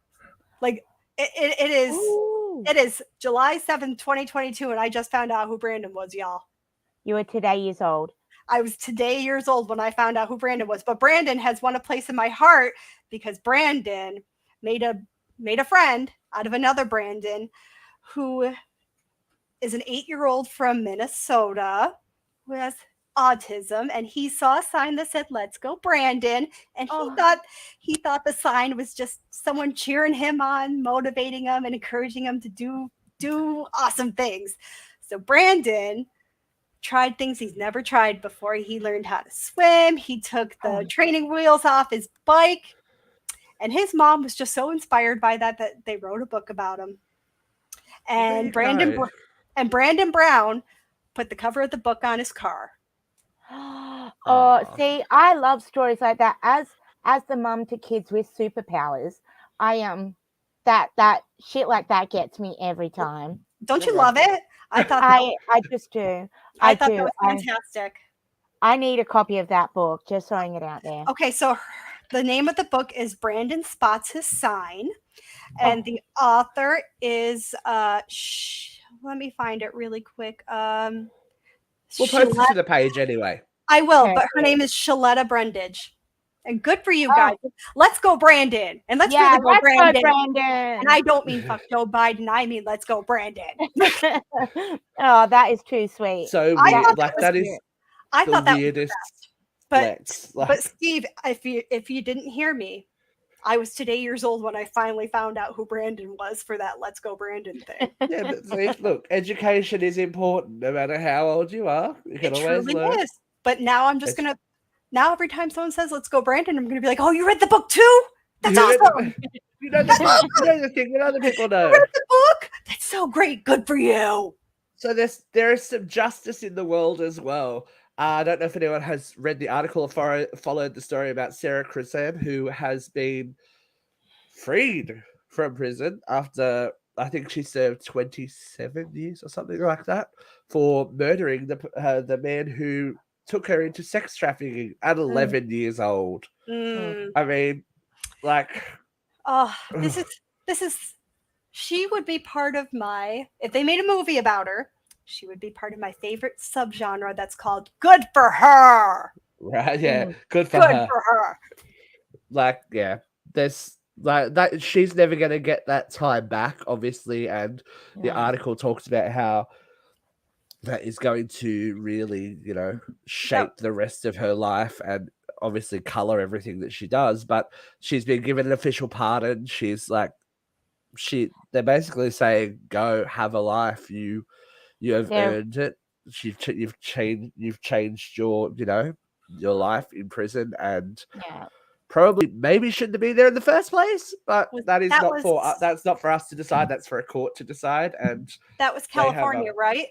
Like it is July 7th, 2022, and I just found out who Brandon was, y'all. You were today years old. I was today years old when I found out who Brandon was, but Brandon has won a place in my heart because Brandon made a friend out of another Brandon who is an 8-year-old from Minnesota who has autism, and he saw a sign that said "Let's go Brandon," and he thought the sign was just someone cheering him on, motivating him and encouraging him to do awesome things. So Brandon tried things he's never tried before. He learned how to swim. He took the training wheels off his bike. And his mom was just so inspired by that they wrote a book about him. And Brandon Brown put the cover of the book on his car. See, I love stories like that. As the mum to kids with superpowers, I am that shit like that gets me every time. Don't you love it? I just do. I thought that was fantastic. I need a copy of that book, just throwing it out there. Okay, so the name of the book is Brandon Spots His Sign. And the author is let me find it really quick. We'll post it to the page anyway. I will, but her name is Shaletta Brundage. And good for you guys. Let's go Brandon. And let's really go Brandon. And I don't mean fuck Joe Biden. I mean let's go Brandon. That is too sweet. So weird. Like that is the weirdest. But Steve, if you didn't hear me, I was today years old when I finally found out who Brandon was for that "Let's Go Brandon" thing. Yeah, but see, look, education is important no matter how old you are. You can always learn. Is. But now I'm just gonna. Now every time someone says "Let's go Brandon," I'm gonna be like, "Oh, you read the book too? That's awesome! You know the book. You know the thing that other people know. You read the book? That's so great. Good for you." So there is some justice in the world as well. I don't know if anyone has read the article or followed the story about Sarah Krisen, who has been freed from prison after I think she served 27 years or something like that for murdering the man who took her into sex trafficking at 11 years old. I mean, like, oh, this is. She would be part of my. If they made a movie about her, she would be part of my favorite subgenre. That's called "Good for Her." Right? Yeah, good for Good her. for her. Like, yeah, there's like that. She's never gonna get that time back, obviously. And the article talks about how that is going to really, shape the rest of her life and obviously color everything that she does. But she's been given an official pardon. She's like, they're basically saying, go have a life. You have earned it. You've changed your, your life in prison, and probably maybe shouldn't have been there in the first place. But that's not for us to decide. That's for a court to decide. And that was California, right?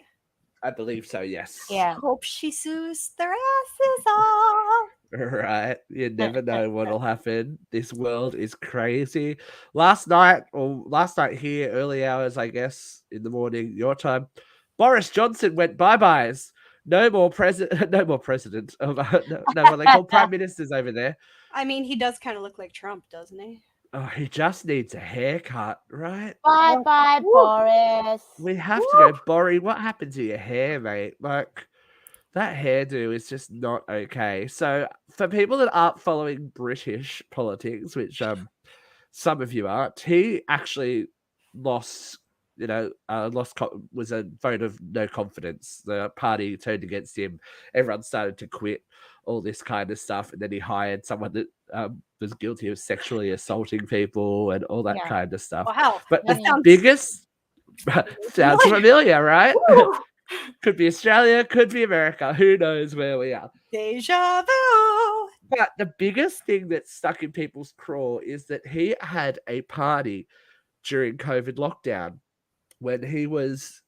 I believe so, yes. Yeah. Hope she sues their asses off. Right. You never know what'll happen. This world is crazy. Last night here, early hours, I guess, in the morning, your time, Boris Johnson went bye-byes. No more president. No more what they call prime ministers over there. I mean, he does kind of look like Trump, doesn't he? Oh, he just needs a haircut, right? Bye, Boris. We have to go, Boris. What happened to your hair, mate? Like, that hairdo is just not okay. So, for people that aren't following British politics, which some of you aren't, he actually was a vote of no confidence. The party turned against him. Everyone started to quit, all this kind of stuff, and then he hired someone that was guilty of sexually assaulting people and all that kind of stuff. Wow, but the biggest sounds familiar, right? Could be Australia, could be America. Who knows where we are? Deja vu. But the biggest thing that's stuck in people's craw is that he had a party during COVID lockdown when he was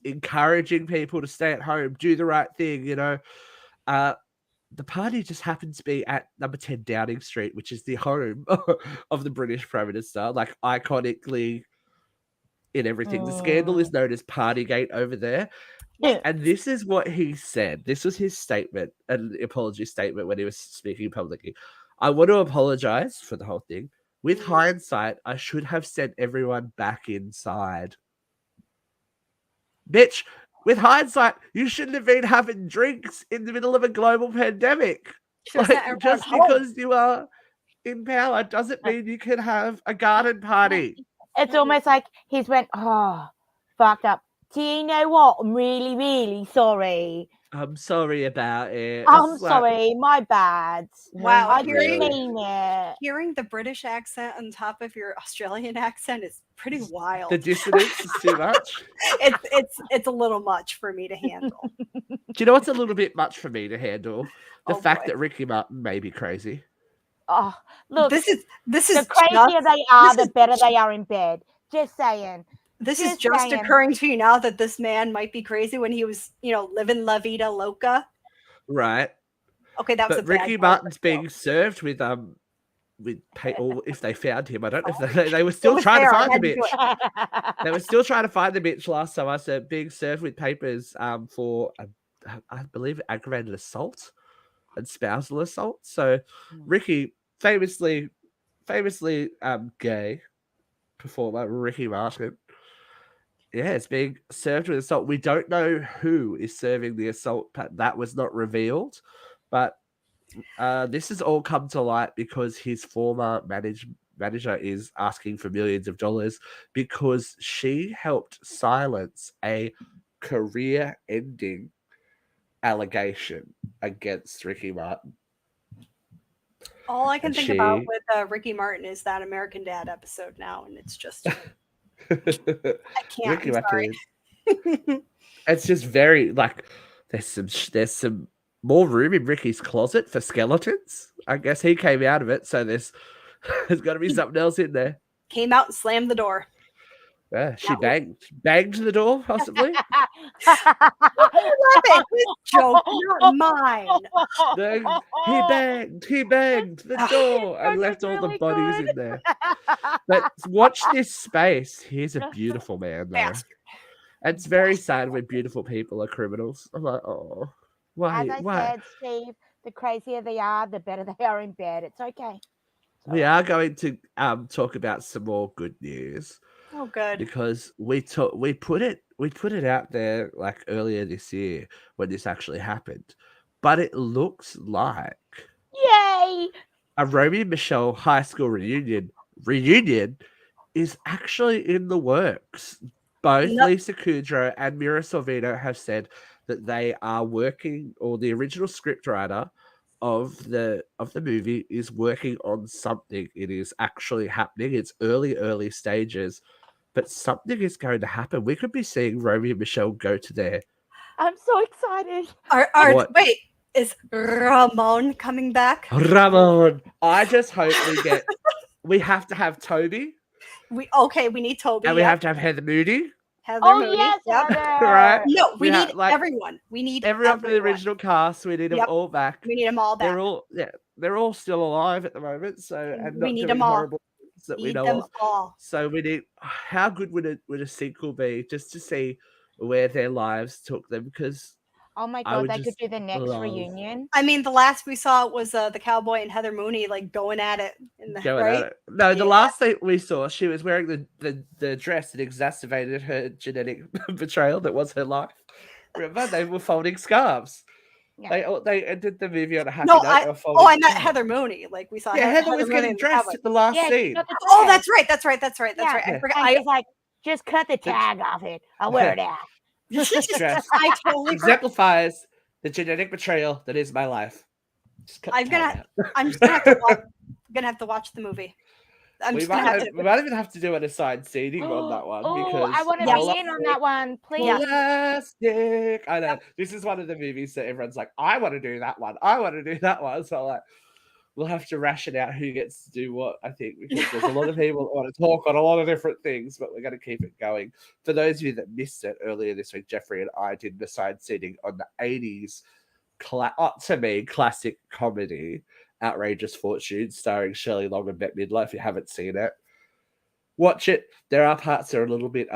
encouraging people to stay at home, do the right thing, the party just happened to be at number 10 Downing Street, which is the home of the British Prime Minister, like iconically in everything. The scandal is known as Partygate over there. Yeah. And this is what he said. This was his statement, an apology statement when he was speaking publicly. I want to apologize for the whole thing. With hindsight, I should have sent everyone back inside. Bitch, with hindsight, you shouldn't have been having drinks in the middle of a global pandemic. Like, just because you are in power doesn't mean you can have a garden party. It's almost like he's went, oh, fucked up. Do you know what? I'm really, really sorry. I'm sorry about it. I'm sorry, my bad. Wow, I didn't mean it. Hearing the British accent on top of your Australian accent is pretty wild. The dissonance is too much. It's a little much for me to handle. Do you know what's a little bit much for me to handle? The fact that Ricky Martin may be crazy. Oh, look, this is the crazier they are, the better they are in bed. Just saying. This is just occurring to you now that this man might be crazy when he was, living La Vida Loca. Right. Okay, that was but Ricky Martin's being served with or if they found him, I don't know if they were still trying to find the bitch. They were still trying to find the bitch last time I said being served with papers for I believe aggravated assault and spousal assault. So Ricky, famously gay performer Ricky Martin. Yeah, it's being served with assault. We don't know who is serving the assault. That was not revealed. But this has all come to light because his former manager is asking for millions of dollars because she helped silence a career-ending allegation against Ricky Martin. All I can think about with Ricky Martin is that American Dad episode now, and it's just... I can't. Ricky Martin. It's just very there's some more room in Ricky's closet for skeletons. I guess he came out of it, so there's got to be something else in there. Came out and slammed the door. She banged the door, possibly. His joke, not mine. He banged the door and left all the bodies in there. But watch this space. He's a beautiful man, though. And it's very sad when beautiful people are criminals. I'm like, oh, why? As I said, Steve, the crazier they are, the better they are in bed. It's okay. We are going to talk about some more good news. Oh, good. Because we put it out there like earlier this year when this actually happened, but it looks like Yay! a Romy and Michelle high school reunion is actually in the works. Both Lisa Kudrow and Mira Sorvino have said that they are working, or the original scriptwriter of the movie is working on something. It is actually happening. It's early stages, but something is going to happen. We could be seeing Romy and Michelle go to their. I'm so excited. Wait, is Ramon coming back? Ramon. I just hope we get. We have to have Toby. We need Toby. And we have to have Heather Moody. Moody. Yes, yep. Right. No, we need everyone. We need everyone from the original cast. We need them all back. We need them all back. They're all still alive at the moment. So and we not need doing them all. horrible things that we know them of. all. So we need. How good would a sequel be, just to see where their lives took them? Because oh my god, they could do the next reunion. I mean, the last we saw was the cowboy and Heather Mooney like going at it. No, the last thing we saw, she was wearing the dress that exacerbated her genetic betrayal. That was her life. Remember, they were folding scarves. Yeah. They ended the movie on a happy note. I meant Heather Mooney. Like we saw. Yeah, Heather was getting dressed at the last scene. Oh, that's right. That's right. Yeah. I forgot. I was like, just cut the tag off it. I'll wear it out. I totally exemplifies the genetic betrayal that is my life. I'm just gonna have to watch the movie. We might even have to do an assigned seating on that one because I want to be in on that one, please. Plastic. I know this is one of the movies that everyone's like, I want to do that one. I want to do that one. So like, we'll have to ration out who gets to do what, I think, because there's a lot of people that want to talk on a lot of different things, but we're going to keep it going. For those of you that missed it earlier this week, Jeffrey and I did the side seating on the 80s, to me, classic comedy, Outrageous Fortune, starring Shirley Long and Bette Midler. If you haven't seen it, watch it. There are parts that are a little bit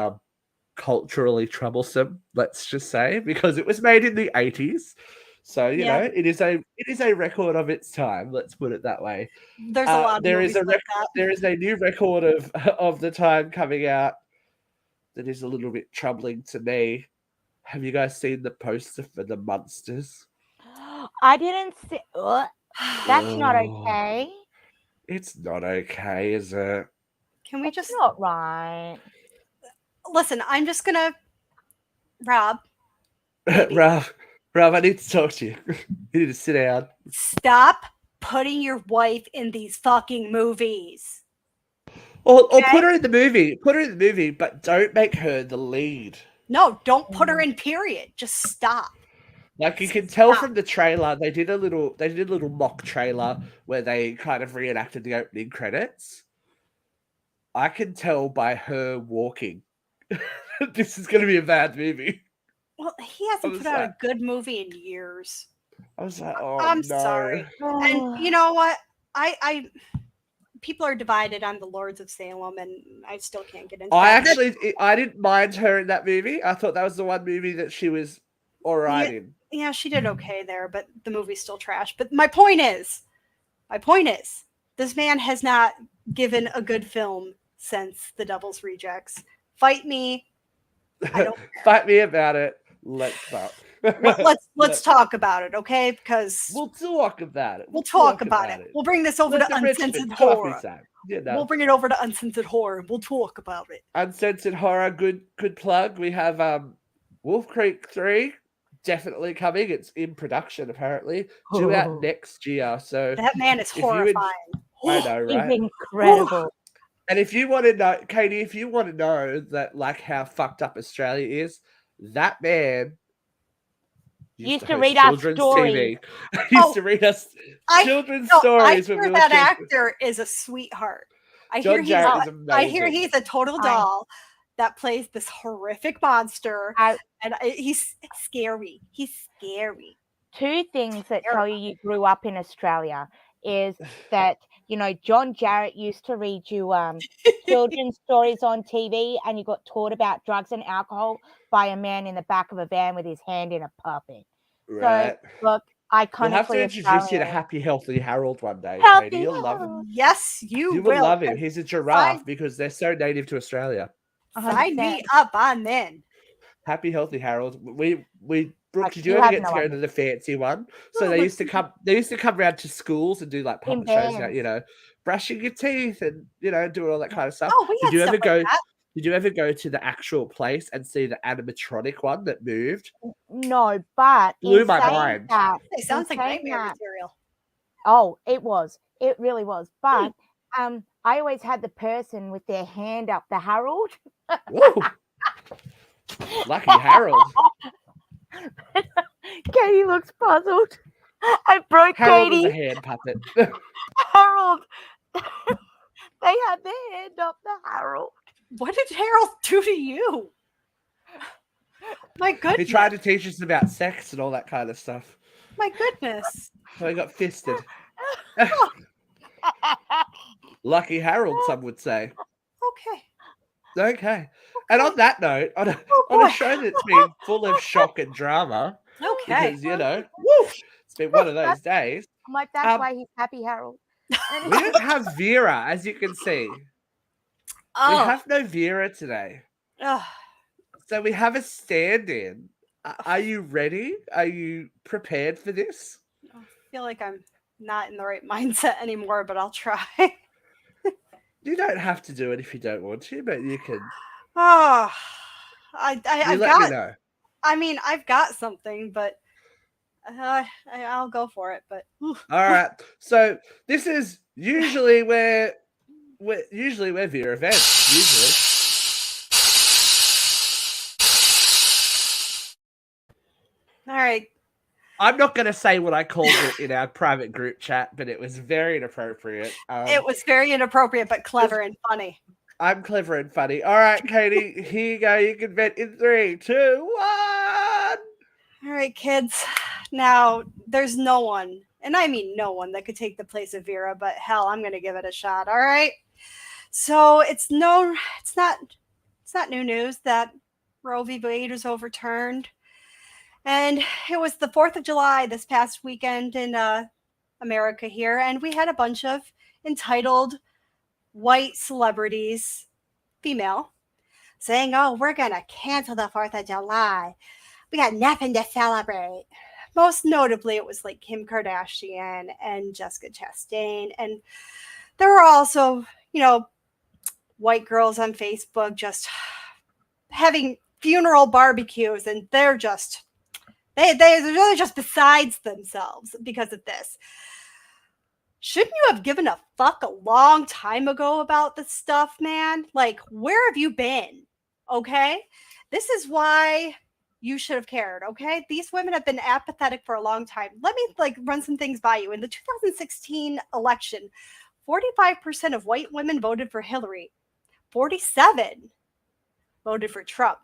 culturally troublesome, let's just say, because it was made in the 80s. So you know, it is a record of its time. Let's put it that way. There's a lot. There is a new record of the time coming out that is a little bit troubling to me. Have you guys seen the poster for the Munsters? I didn't see. That's not okay. It's not okay, is it? Can we just not right? Listen, I'm just gonna Rob, I need to talk to you. You need to sit down. Stop putting your wife in these fucking movies. Or put her in the movie. Put her in the movie, but don't make her the lead. No, don't put her in, period. Just stop. Like you can tell from the trailer, they did a little mock trailer where they kind of reenacted the opening credits. I can tell by her walking. This is going to be a bad movie. Well, he hasn't put out a good movie in years. I was like, oh, I'm sorry. And you know what? I people are divided on the Lords of Salem, and I still can't get into that. I didn't mind her in that movie. I thought that was the one movie that she was all right in. Yeah, she did okay there, but the movie's still trash. But my point is, this man has not given a good film since The Devil's Rejects. Fight me. I don't Fight me about it. Let's talk. Let's talk about it, okay? Because we'll talk about it. We'll talk about it. We'll bring this over to Uncensored Horror. We'll bring it over to Uncensored Horror. We'll talk about it. Uncensored Horror, good plug. We have Wolf Creek 3 definitely coming. It's in production apparently. Due out next year. So that man is horrifying. I know, right? He's incredible. And if you want to know, Katie, if you want to know that like how fucked up Australia is, that man used to read our stories. Used to read us children's stories. I hear that actor is a sweetheart. I hear he's a total doll. that plays this horrific monster, and he's scary. He's scary. Two things that tell you grew up in Australia is that, you know, John Jarrett used to read you children's stories on TV, and you got taught about drugs and alcohol by a man in the back of a van with his hand in a puppet. Right. So, look, iconically We'll have to introduce you to Australian. Happy Healthy Harold one day, Happy Katie. You'll love him. Harold. Yes, you You will. will love him. He's a giraffe because they're so native to Australia. Sign me up. I'm in. Happy Healthy Harold. We Brooke, did you you ever have get no to go idea. to the fancy one? So they used to come around to schools and do like In puppet shows, bands. you know, brushing your teeth and, you know, doing all that kind of stuff. Oh, we had stuff like that. Did you ever go to the actual place and see the animatronic one that moved? No, but Blew in my saying mind. that, It sounds like in saying nightmare that- material. Oh, it was. It really was. But I always had the person with their hand up the Harold. Woo. Lucky Harold. Katie looks puzzled. I broke Harold was Katie. a hand puppet. Harold. They had their hand up the Harold. What did Harold do to you? My He goodness. tried to teach us about sex and all that kind of stuff. My goodness. So he got fisted. Lucky Harold, some would say. Okay. Okay. And on that note, on a boy. show that's been full of shock and drama, Okay. because, you know, it's been one of those days. I'm like, that's why he's Happy Harold. We don't have Vera, as you can see. We Oh. have no Vera today. Ugh. So we have a stand-in. Are you ready? Are you prepared for this? I feel like I'm not in the right mindset anymore, but I'll try. You don't have to do it if you don't want to, but you can. Oh, You I've let me got. know. I mean, I've got something, but I'll go for it. But All right. So this is usually where Vera events. Usually. all right, I'm not going to say what I called it in our private group chat, but it was very inappropriate. it was very inappropriate, but clever and funny. I'm clever and funny. All right, Katie, here you go. You can vent in 3, 2, 1. All right, kids. Now, there's no one, and I mean no one, that could take the place of Vera, but hell, I'm going to give it a shot. All right. So it's not new news that Roe v. Wade was overturned. And it was the 4th of July this past weekend in America here, and we had a bunch of entitled white celebrities, female, saying, oh, we're going to cancel the 4th of July. We got nothing to celebrate. Most notably, it was like Kim Kardashian and Jessica Chastain. And there were also, you know, white girls on Facebook just having funeral barbecues, and they're just... They're really just besides themselves because of this. Shouldn't you have given a fuck a long time ago about this stuff, man? Like, where have you been? Okay? This is why you should have cared, okay? These women have been apathetic for a long time. Let me run some things by you. In the 2016 election, 45% of white women voted for Hillary. 47 voted for Trump.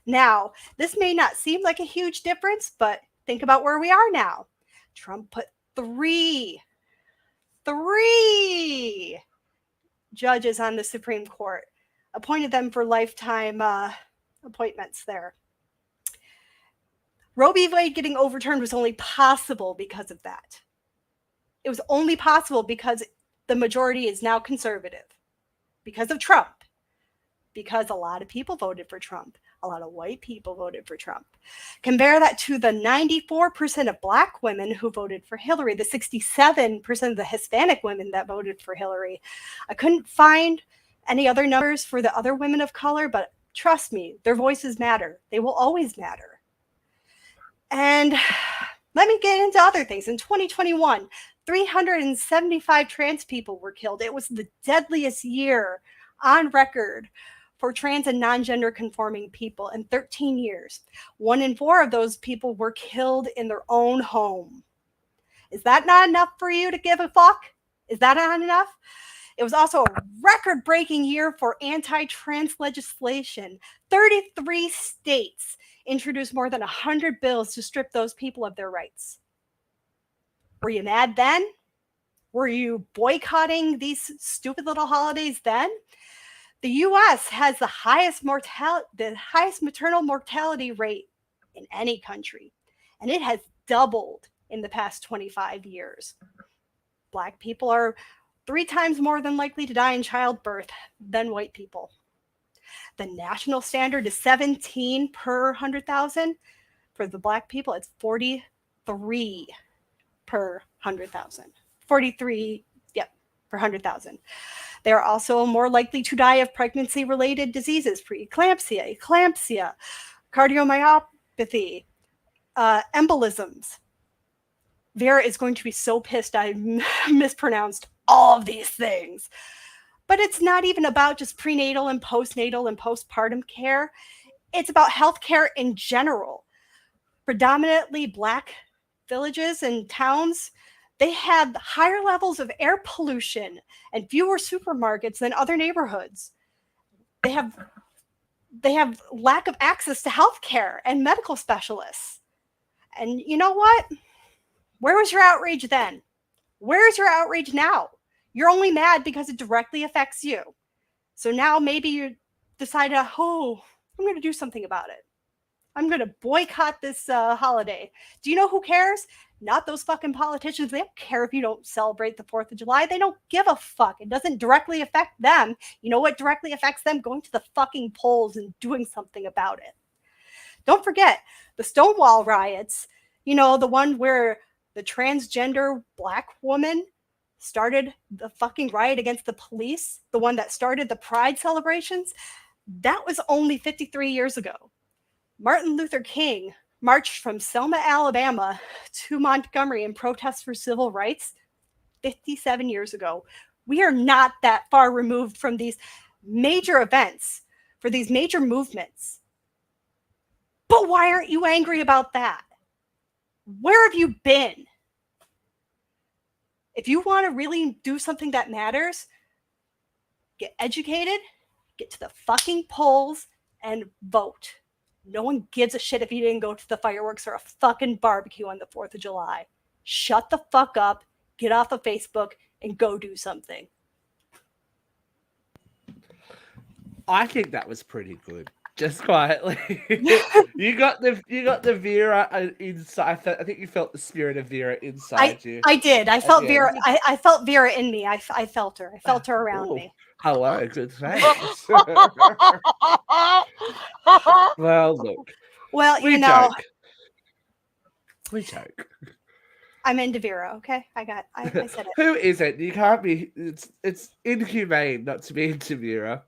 Now, this may not seem like a huge difference, but think about where we are now. Trump put three judges on the Supreme Court, appointed them for lifetime appointments there. Roe v. Wade getting overturned was only possible because of that. It was only possible because the majority is now conservative, because of Trump, because a lot of people voted for Trump. A lot of white people voted for Trump. Compare that to the 94% of Black women who voted for Hillary, the 67% of the Hispanic women that voted for Hillary. I couldn't find any other numbers for the other women of color, but trust me, their voices matter. They will always matter. And let me get into other things. In 2021, 375 trans people were killed. It was the deadliest year on record for trans and non-gender conforming people in 13 years. 1 in 4 of those people were killed in their own home. Is that not enough for you to give a fuck? Is that not enough? It was also a record-breaking year for anti-trans legislation. 33 states introduced more than 100 bills to strip those people of their rights. Were you mad then? Were you boycotting these stupid little holidays then? The U.S. has the highest maternal mortality rate in any country, and it has doubled in the past 25 years. Black people are 3 times more than likely to die in childbirth than white people. The national standard is 17 per 100,000. For the Black people, it's 43 per 100,000. 43, per 100,000. They are also more likely to die of pregnancy-related diseases, preeclampsia, eclampsia, cardiomyopathy, embolisms. Vera is going to be so pissed I mispronounced all of these things. But it's not even about just prenatal and postnatal and postpartum care. It's about healthcare in general. Predominantly Black villages and towns, they have higher levels of air pollution and fewer supermarkets than other neighborhoods. They have lack of access to healthcare and medical specialists. And you know what? Where was your outrage then? Where is your outrage now? You're only mad because it directly affects you. So now maybe you decide, I'm going to do something about it. I'm going to boycott this holiday. Do you know who cares? Not those fucking politicians. They don't care if you don't celebrate the 4th of July. They don't give a fuck. It doesn't directly affect them. You know what directly affects them? Going to the fucking polls and doing something about it. Don't forget the Stonewall riots. You know, the one where the transgender Black woman started the fucking riot against the police. The one that started the Pride celebrations. That was only 53 years ago. Martin Luther King marched from Selma, Alabama to Montgomery in protest for civil rights 57 years ago. We are not that far removed from these major events, for these major movements. But why aren't you angry about that? Where have you been? If you want to really do something that matters, get educated, get to the fucking polls, and vote. No one gives a shit if you didn't go to the fireworks or a fucking barbecue on the 4th of July. Shut the fuck up, get off of Facebook, and go do something. I think that was pretty good. Just quietly. you got the Vera inside. I think you felt the spirit of Vera inside you. I did. I felt Vera. I felt Vera in me. I felt her. I felt her around me. Hello, good thanks. Well, look. Well, we you know. joke. We joke. I'm into Vera, okay? I said it. Who isn't? You can't be. It's inhumane not to be into Vera.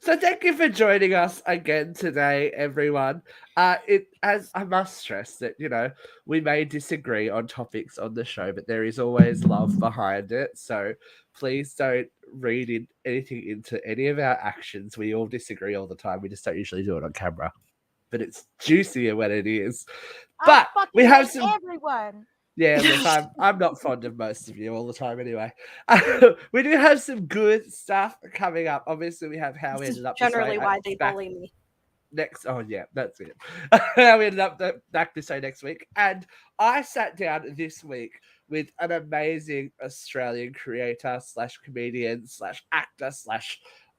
So thank you for joining us again today, everyone. As I must stress that, you know, we may disagree on topics on the show, but there is always love behind it. So please don't read anything into any of our actions. We all disagree all the time. We just don't usually do it on camera. But it's juicier when it is. But we have some everyone. Yeah, look, I'm not fond of most of you all the time anyway. We do have some good stuff coming up. Obviously, we have how we ended up generally why they bully me. That's it. How we ended up back this way next week. And I sat down this week with an amazing Australian creator / comedian / actor /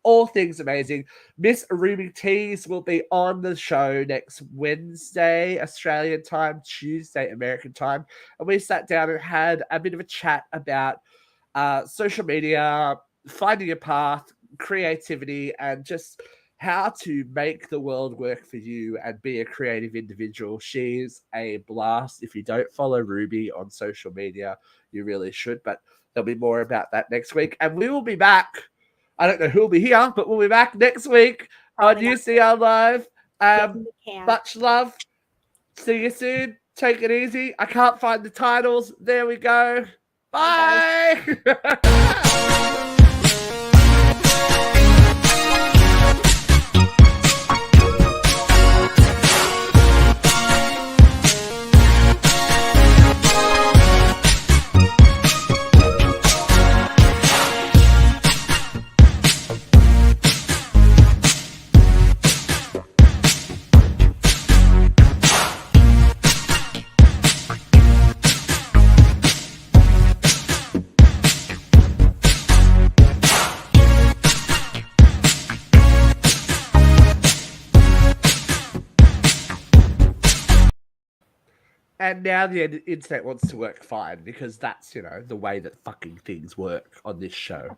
all things amazing. Miss Ruby Tees will be on the show next Wednesday, Australian time, Tuesday, American time. And we sat down and had a bit of a chat about social media, finding your path, creativity, and just how to make the world work for you and be a creative individual. She's a blast. If you don't follow Ruby on social media, you really should. But there'll be more about that next week. And we will be back. I don't know who'll be here, but we'll be back next week on UCR Live. Much love. See you soon. Take it easy. I can't find the titles. There we go. Bye. And now the internet wants to work fine because that's, the way that fucking things work on this show.